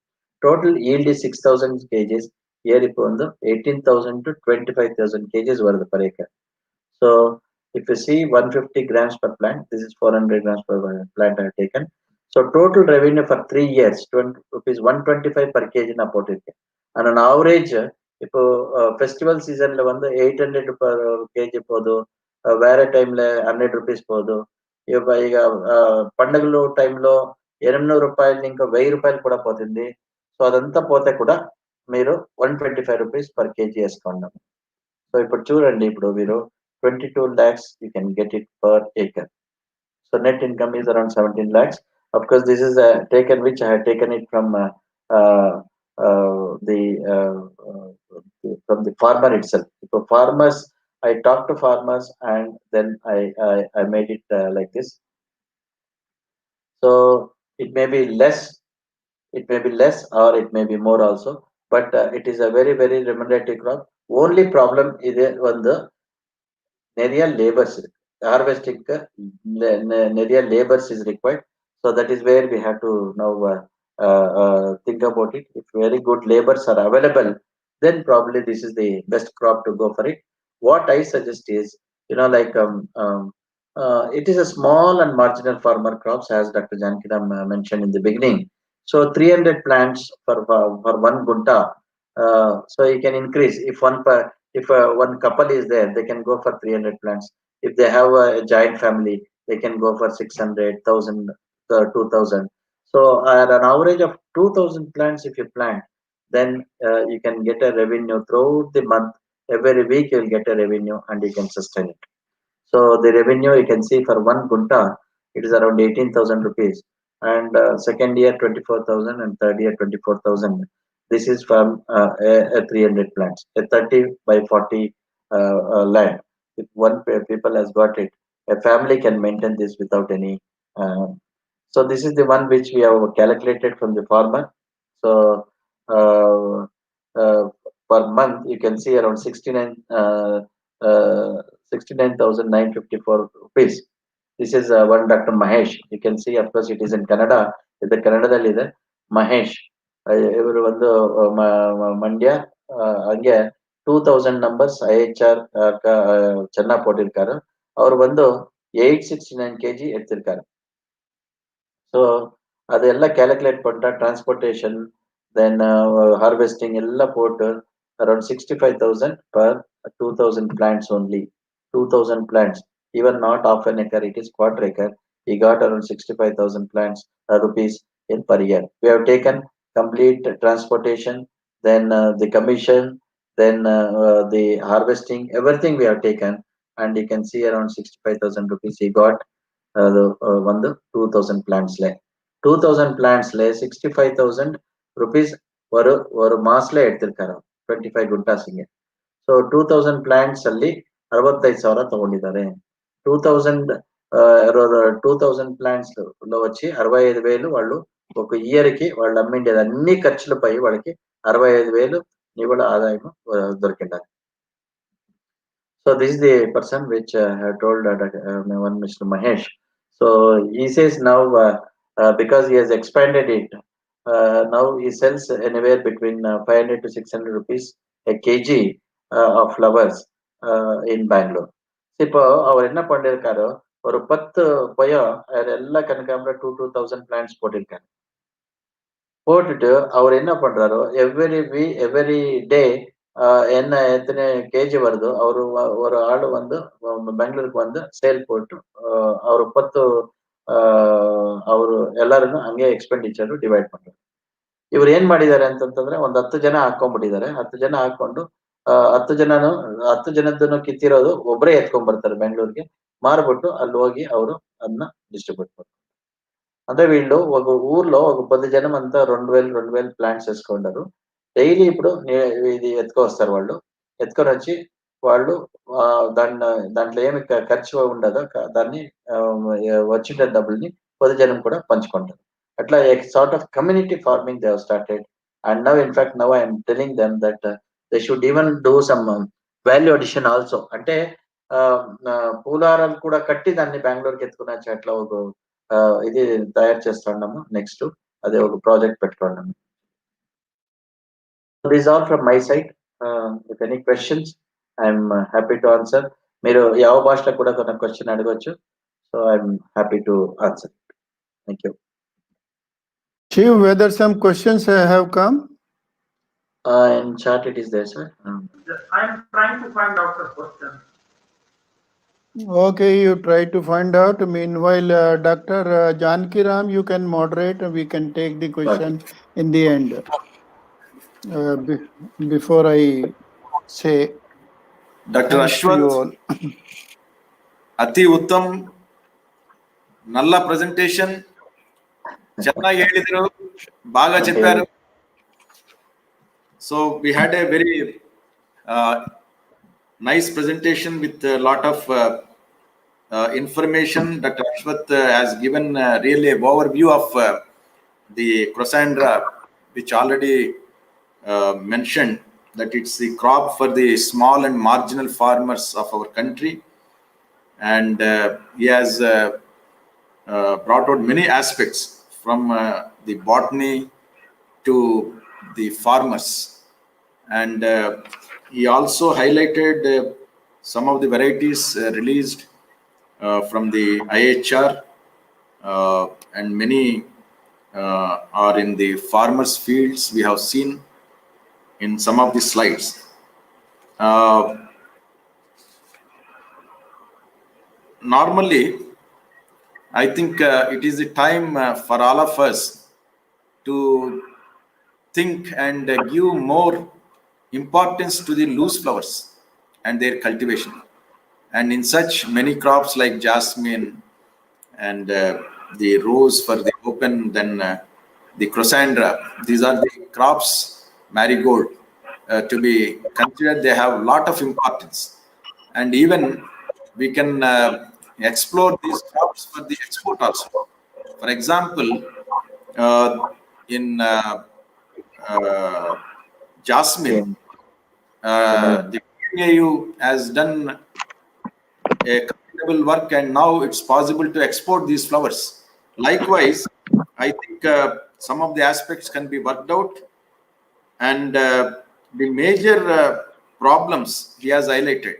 total yield is 6,000 kgs. Here இப்போ வந்து 18,000 to 25,000 kgs வருது per acre. So if you see 150 grams per plant, this is 400 grams per plant I have taken. So total revenue for 3 years, rupees 125 per kg na போட்டிருக்கேன். And on average, இப்போ festival season ல வந்து 800 per kg போதும், வேற டைம்ல 100 rupees போதும். ಈಗ పండుగలు టైంలో 800 రూపాయలు ఇంకా 1000 రూపాయలు కూడా పోతుంది. సో అదంతా పోతే కూడా మీరు 125 రూపీస్ పర్ కేజీ వేసుకోండి. సో ఇప్పుడు చూడండి, ఇప్పుడు మీరు 22 lakhs you can get it per acre. So net income is around 17 lakhs. Of course, this is taken which I had taken it from the farmer itself. So farmers, I talked to farmers and then I made it like this. So it may be less or it may be more also, but it is a very remunerative crop. Only problem is on the நிறைய labors harvesting நிறைய labors is required. So that is where we have to now think about it. If very good labors are available, then probably this is the best crop to go for it. What I suggest is, like it is a small and marginal farmer crops, as Dr. Jankiram mentioned in the beginning. So 300 plants for 1 gunta. So you can increase if one couple is there, they can go for 300 plants. If they have a giant family, they can go for 600, 1,000, 2,000. So at an average of 2,000 plants, if you plant, then you can get a revenue throughout the month. Every week you will get a revenue and you can sustain it. So the revenue you can see for 1 gunta, it is around 18,000 rupees. And second year 24,000 and third year 24,000. This is from 300 plants, a 30 by 40 land. If one people has got it, a family can maintain this without any. So this is the one which we have calculated from the farmer. So per month you can see around 69,954 rupees. This is one Dr. Mahesh. You can see, of course, it is in Kannada. The Kannada is Mahesh. ಇವರು ಒಂದು ಮಂಡ್ಯ ಹಂಗೆ 2000 numbers IHR ಚೆನ್ನಾಗಿ ಕೊಟ್ಟಿರ್ತಾರೆ. ಅವ್ರು ಬಂದು 869 kg ಎತ್ತಿರ್ತಾರೆ. So ಅದೆಲ್ಲ calculate ಪಟ್ಟ transportation then harvesting ಎಲ್ಲ pot around 65,000 per 2,000 plants only. 2,000 plants, even not half an acre, it is quarter acre. He got around 65,000 plants rupees in per year. We have taken complete transportation, then the commission, then the harvesting, everything we have taken, and you can see around 65,000 rupees he got the 2,000 plants le 2,000 plants le 65,000 rupees ஒரு மாசல எடுத்திருக்காரு 25 ಗುಂಟಾಸಿಗೆ. So 2000 plants ಅಲ್ಲಿ 65,000 ತಗೊಂಡಿದ್ದಾರೆ. 2000 plants లో వచ్చి 65,000 వాళ్ళు ఒక year కి వాళ్ళు అమ్మిండేది అన్ని ఖర్చులు పై వాళ్ళకి 65,000 నివ్వల ఆదాయం దొరికిండాలి. So this is the person which had told one Mr. Mahesh. So he says now because he has expanded it, now he sells anywhere between 500 to 600 rupees a kg of flowers in Bangalore. இப்போ அவர் என்ன பண்ணிருக்காரு, ஒரு 10 பயம் எல்லா கணக்காம 2,000 plants போட்டிருக்காரு. போட்டுட்டு அவர் என்ன பண்றாரோ every day என்ன எத்தனை கேஜி வருதோ அவரு ஒரு ஆளு வந்து பெங்களூருக்கு வந்து சேல் போட்டு ಅವರು 10 ಅವರು ಎಲ್ಲರನ್ನು ಹಂಗೆ ಎಕ್ಸ್ಪೆಂಡಿಚರ್ ಡಿವೈಡ್ ಮಾಡ್ತಾರೆ. ಇವ್ರು ಏನ್ ಮಾಡಿದ್ದಾರೆ ಅಂತಂತಂದ್ರೆ ಒಂದು 10 ಜನ ಹಾಕೊಂಡ್ಬಿಟ್ಟಿದ್ದಾರೆ. 10 ಜನ ಹಾಕೊಂಡು 10 ಜನದನ್ನು ಕಿತ್ತಿರೋದು ಒಬ್ಬರೇ ಎತ್ಕೊಂಡ್ ಬರ್ತಾರೆ ಬೆಂಗಳೂರಿಗೆ, ಮಾರ್ಬಿಟ್ಟು ಅಲ್ಲಿ ಹೋಗಿ ಅವರು ಅದನ್ನ డిస్ట్రిబ్యూట్ ಮಾಡ್ತಾರೆ. అంటే వీళ్ళు ఒక ఊర్లో ఒక 10 జనం అంతా 2,000 ప్లాంట్స్ వేసుకుంటారు. డైలీ ఇప్పుడు ఇది ఎత్తుకొస్తారు వాళ్ళు. ఎత్తుకొని వచ్చి వాళ్ళు దాంట్లో ఏమి ఖర్చు ఉండదో దాన్ని వచ్చిన డబ్బుల్ని 10 జనం కూడా పంచుకుంటారు. అట్లా sort of community farming they have started. And now in fact now I'm telling them that they should even do some value addition also. అంటే పూలారాలు కూడా కట్టి దాన్ని బెంగళూరుకి ఎత్తుకున్న అట్లా ఒక ఇది తయారు చేస్తున్నాము. నెక్స్ట్ అదే ఒక ప్రాజెక్ట్ పెట్టుకున్నాము. This is all from my side. If any questions, I'm happy to answer. మీరు ಯಾವ భాషలో కూడా కొన్ని క్వశ్చన్ అడగొచ్చు. So I'm happy to answer. Thank you. Shiv, whether some questions have come? In chat it is there, sir. I'm trying to find out the question. Okay, you try to find out. Meanwhile, Dr. Jankiram, you can moderate. We can take the question in the end. Before I say, Dr. Ashwath, Ati Uttam, Nalla presentation, Chennai ಹೇಳಿದ್ರು, baga chepparu. So we had a very nice presentation with a lot of information. Dr. Ashwath has given really an overview of the Crossandra, which already mentioned that it's the crop for the small and marginal farmers of our country. And he has brought out many aspects from the botany to the farmers. And he also highlighted some of the varieties released from the IHR, and many are in the farmers' fields. We have seen in some of the slides. Normally, I think it is a time for all of us to think and give more importance to the loose flowers and their cultivation. And in such many crops like jasmine and the rose for the open, then the Crossandra, these are the crops, marigold, to be considered. They have a lot of importance. And even we can explore these crops for the export also. For example, in jasmine, the PAU has done a commendable work, and now it's possible to export these flowers. Likewise, I think some of the aspects can be worked out, and the major problems he has highlighted.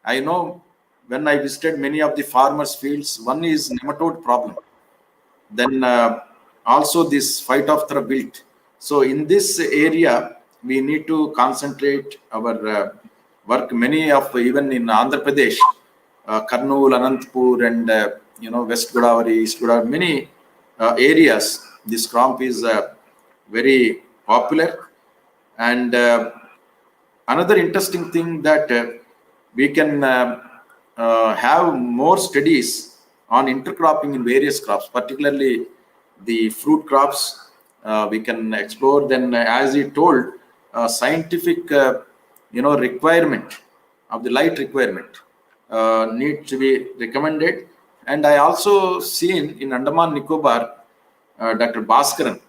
I know when I visited many of the farmers' fields, one is nematode problem. Then also this phytophthora wilt. So in this area, we need to concentrate our work. Many of, even in Andhra Pradesh, Karnool, Anantapur, and West Godavari, East Godavari, many areas, this crop is very popular. And another interesting thing that we can have more studies on intercropping in various crops, particularly the fruit crops. We can explore. Then, as he told, scientific requirement of the light requirement needs to be recommended. And I also seen in Andaman Nicobar Dr. Bhaskaran,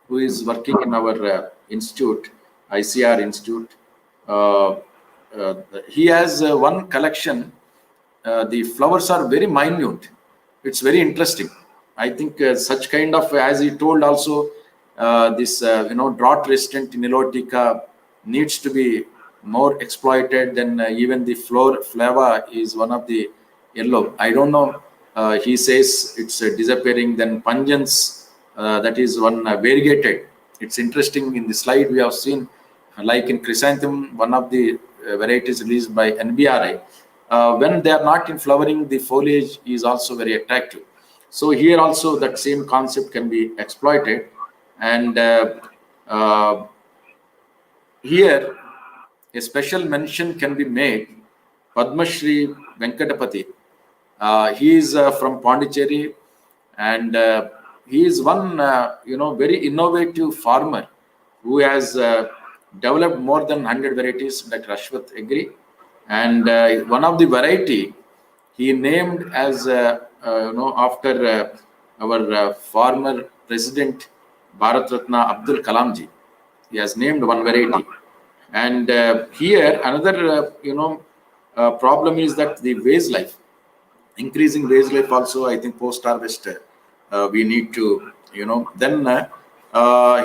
who is working in our institute, ICR Institute. He has one collection. The flowers are very minute. It's very interesting. I think such kind of, as he told also, this drought resistant Nilotica needs to be more exploited. Then even the flava is one of the yellow. I don't know. He says it's disappearing. Then pungence, that is one variegated. It's interesting. In the slide we have seen, like in chrysanthemum, one of the varieties released by NBRI. When they are not in flowering, the foliage is also very attractive. So here also that same concept can be exploited. And here a special mention can be made. Padma SHRI Venkatapati. He is from Pondicherry, and he is one very innovative farmer who has developed more than 100 varieties. Dr. Ashwath agree. And one of the variety he named as after our former president Bharat Ratna Abdul Kalamji. He has named one variety. And here another problem is that the wage life, increasing wage life also, I think post harvest we need to, then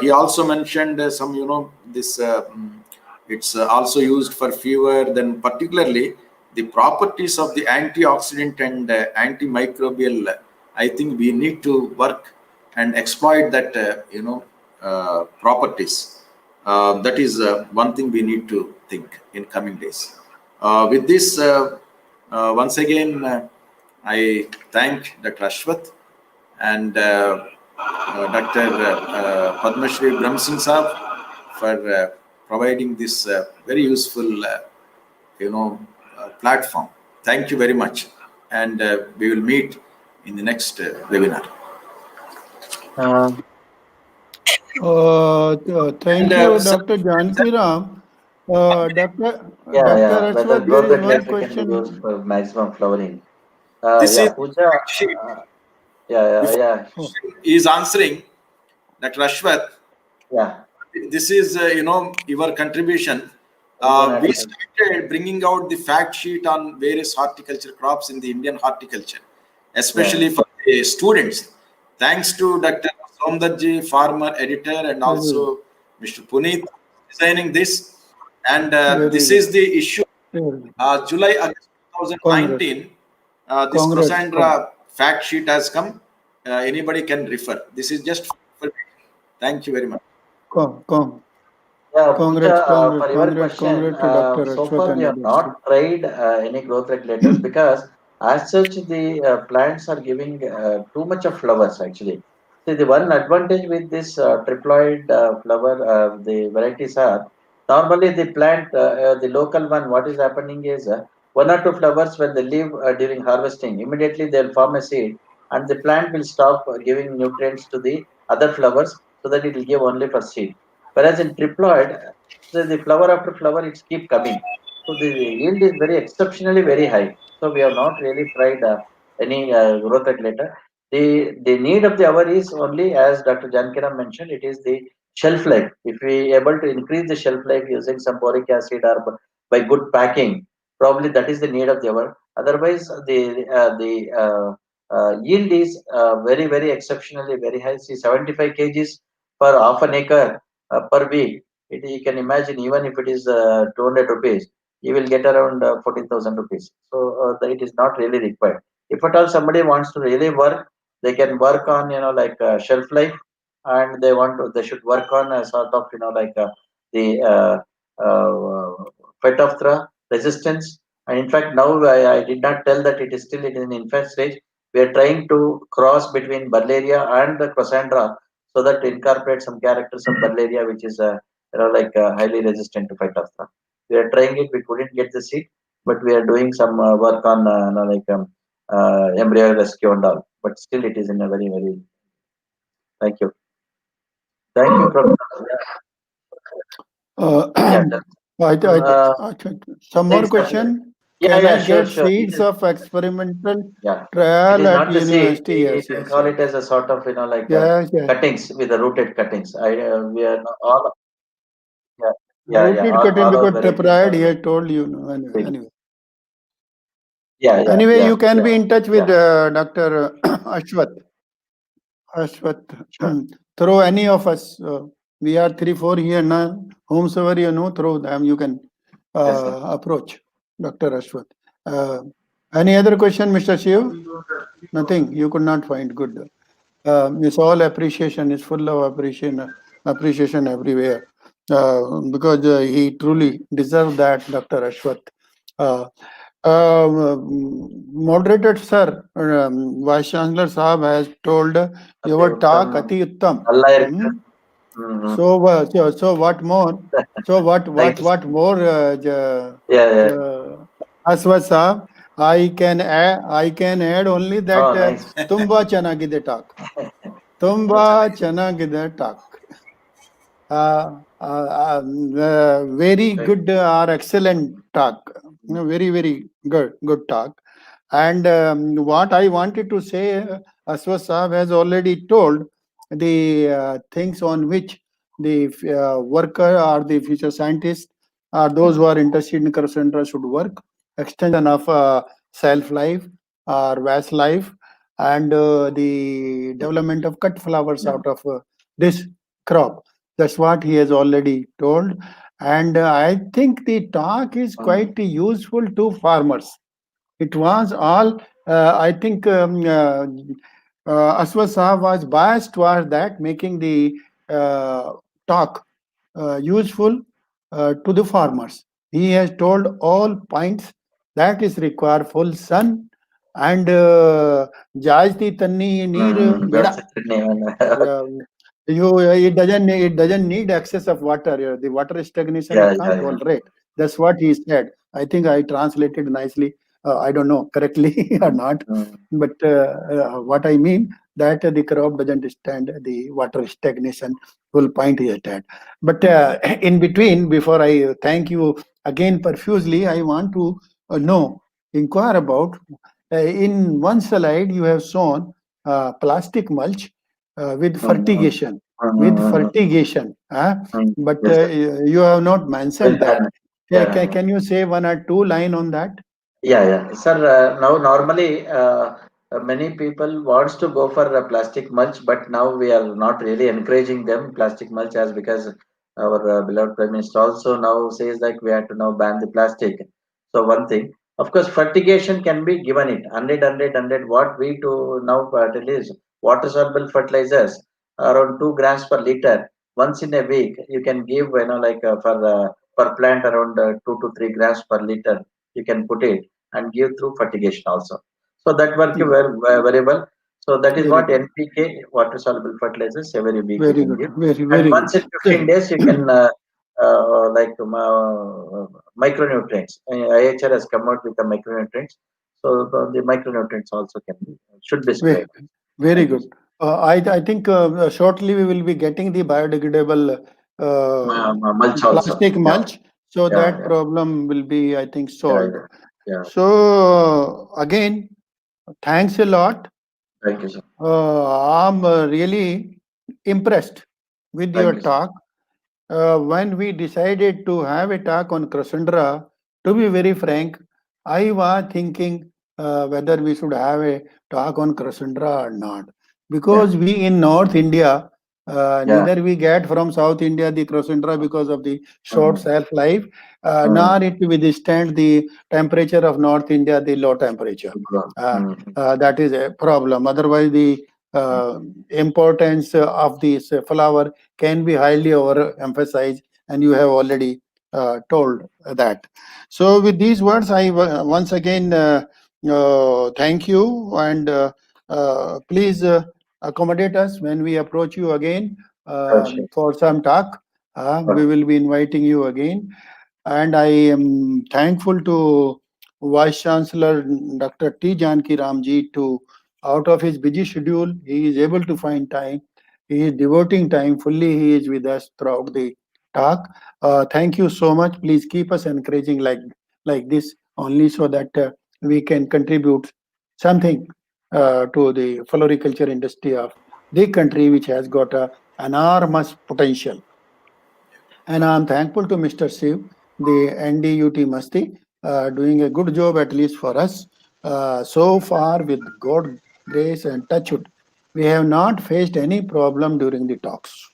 he also mentioned some, this it's also used for fever, then particularly the properties of the antioxidant and antimicrobial. I think we need to work and exploit that properties. That is one thing we need to think in coming days. With this, once again, I thank Dr. Ashwath and Dr. Padma Shri Brahm Singh Saab for providing this very useful, platform. Thank you very much, and we will meet in the next webinar. Thank you, Dr. Jankiram. Dr. Whether Ashwath, growth there is one regulator can be question. used for maximum flowering. This is Pooja. He is answering, Dr. Ashwath. Yeah. This is, your contribution. We started bringing out the fact sheet on various horticulture crops in the Indian horticulture, especially for the students. Thanks to Dr. Somdarji, farmer editor, and also Mr. Puneet designing this. And this is the issue. July, August 2019. This Cassandra fact sheet has come. Anybody can refer. This is just for. Thank you very much. Congrats for your question. So far, we have not tried any growth regulators because, as such, the plants are giving too much of flowers. Actually, see, the one advantage with this triploid flower, the varieties are normally the plant, the local one. What is happening is one or two flowers when they leave during harvesting, immediately they'll form a seed, and the plant will stop giving nutrients to the other flowers, so that it will give only for seed. Whereas in triploid, the flower after flower, it's keep coming. So the yield is very exceptionally very high. So we have not really tried any growth regulator. The need of the hour is only, as Dr. Jankiram mentioned, it is the shelf life. If we able to increase the shelf life using some boric acid or by good packing, probably that is the need of the hour. Otherwise, the yield is very exceptionally very high. See, 75 kgs per half an acre per week. You can imagine, even if it is 200 rupees, you will get around 14,000 rupees. So it is not really required. If at all somebody wants to really work, they can work on shelf life, and they should work on a sort of the Phytophthora resistance. And in fact, now I did not tell that it is still in an infant stage. We are trying to cross between Burleria and the Cassandra, so that to incorporate some characters of Burleria, which is highly resistant to Phytophthora. We are trying it. We couldn't get the seed, but we are doing some work on embryo rescue and all. But still, it is in a very. Thank you. Thank you, Professor. Some more question. Can I get seeds of experimental trial at university? You can call it as a sort of cuttings with the rooted cuttings. We are all rooted cutting because triploid he had told you. Anyway. Anyway, you can be in touch with Dr. Ashwath. Through any of us. We are 3-4 here now. Whomsoever you know, through them you can approach Dr. Ashwath. Any other question, Mr. Shiv? Nothing. You could not find. Good. It's all appreciation. It's full of appreciation everywhere. Because he truly deserved that, Dr. Ashwath. Moderator sir, Vice Chancellor Saab has told your talk ati uttam. So what more? So what more? Aswath Saab, I can add only that tumba chanagide talk. Tumba chanagide talk. Very good or excellent talk. Very good talk. And what I wanted to say, Aswath Saab has already told the things on which the worker or the future scientist or those who are interested in Cassandra should work. extension of self-life or vast life, and the development of cut flowers out of this crop. That's what he has already told. And I think the talk is quite useful to farmers. It was all, I think Aswath Sahab was biased towards that, making the talk useful to the farmers. He has told all points that is required full sun and Jajti Tanni Neer Beda. It doesn't need excess of water. The water stagnation it can't tolerate. That's what he said. I think I translated nicely. I don't know correctly or not, but what I mean that the crop doesn't stand the water stagnation. Full point is that. But in between, before I thank you again profusely, I want to inquire about. In one slide, you have shown plastic mulch with fertigation. But you have not mentioned that. Can you say one or two lines on that? Yeah. Sir, now normally many people wants to go for plastic mulch, but now we are not really encouraging them plastic mulch as because our beloved Prime Minister also now says like we have to now ban the plastic. So one thing, of course, fertigation can be given it 100. What we do now tell is water soluble fertilizers around 2 grams per liter once in a week. You can give like for per plant around 2 to 3 grams per liter. You can put it and give through fertigation also. So that work very well. So that is what NPK, water soluble fertilizers, every week you can give. And once in 15 days you can like micronutrients. IHR has come out with the micronutrients. So the micronutrients also should be sprayed. Very good. I think shortly we will be getting the biodegradable mulch plastic mulch. So that problem will be, I think, solved. So again, thanks a lot. Thank you, sir. I'm really impressed with your talk. When we decided to have a talk on Cassandra, to be very frank, I was thinking whether we should have a talk on Cassandra or not. Because we in North India, neither we get from South India the Cassandra because of the short self-life, nor it withstand the temperature of North India, the low temperature. That is a problem. Otherwise, the importance of this flower can be highly overemphasized, and you have already told that. So with these words, I once again thank you, and please accommodate us when we approach you again for some talk. We will be inviting you again. And I am thankful to Vice Chancellor Dr. T. Jankiram ji to, out of his busy schedule, he is able to find time. He is devoting time fully. He is with us throughout the talk. Thank you so much. Please keep us encouraging like this only, so that we can contribute something to the floriculture industry of the country, which has got an enormous potential. And I'm thankful to Mr. SHIV, the NDUT MASTI, doing a good job, at least for us. So far, with God's grace and touchwood, we have not faced any problem during the talks.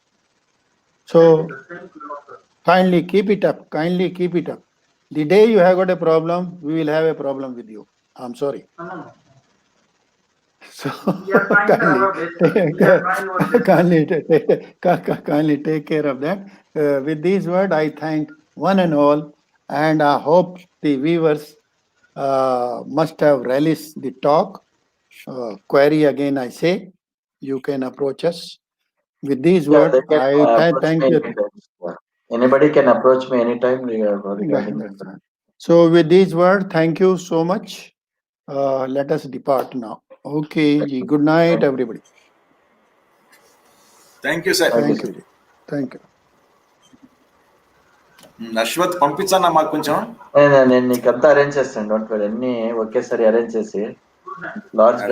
So kindly keep it up. Kindly keep it up. The day you have got a problem, we will have a problem with you. I'm sorry. So kindly take care of that. With these words, I thank one and all, and I hope the viewers must have relished the talk. Query again, I say, you can approach us. With these words, I thank you. Anybody can approach me anytime. So with these words, thank you so much. Let us depart now. Okay, good night, everybody. Thank you, sir. Thank you. Ashwath, పంపించన్నా మాకు కొంచెం. నేను నీకంతా arrange చేస్తాను, don't worry, అన్ని ఒకేసారి arrange చేసి large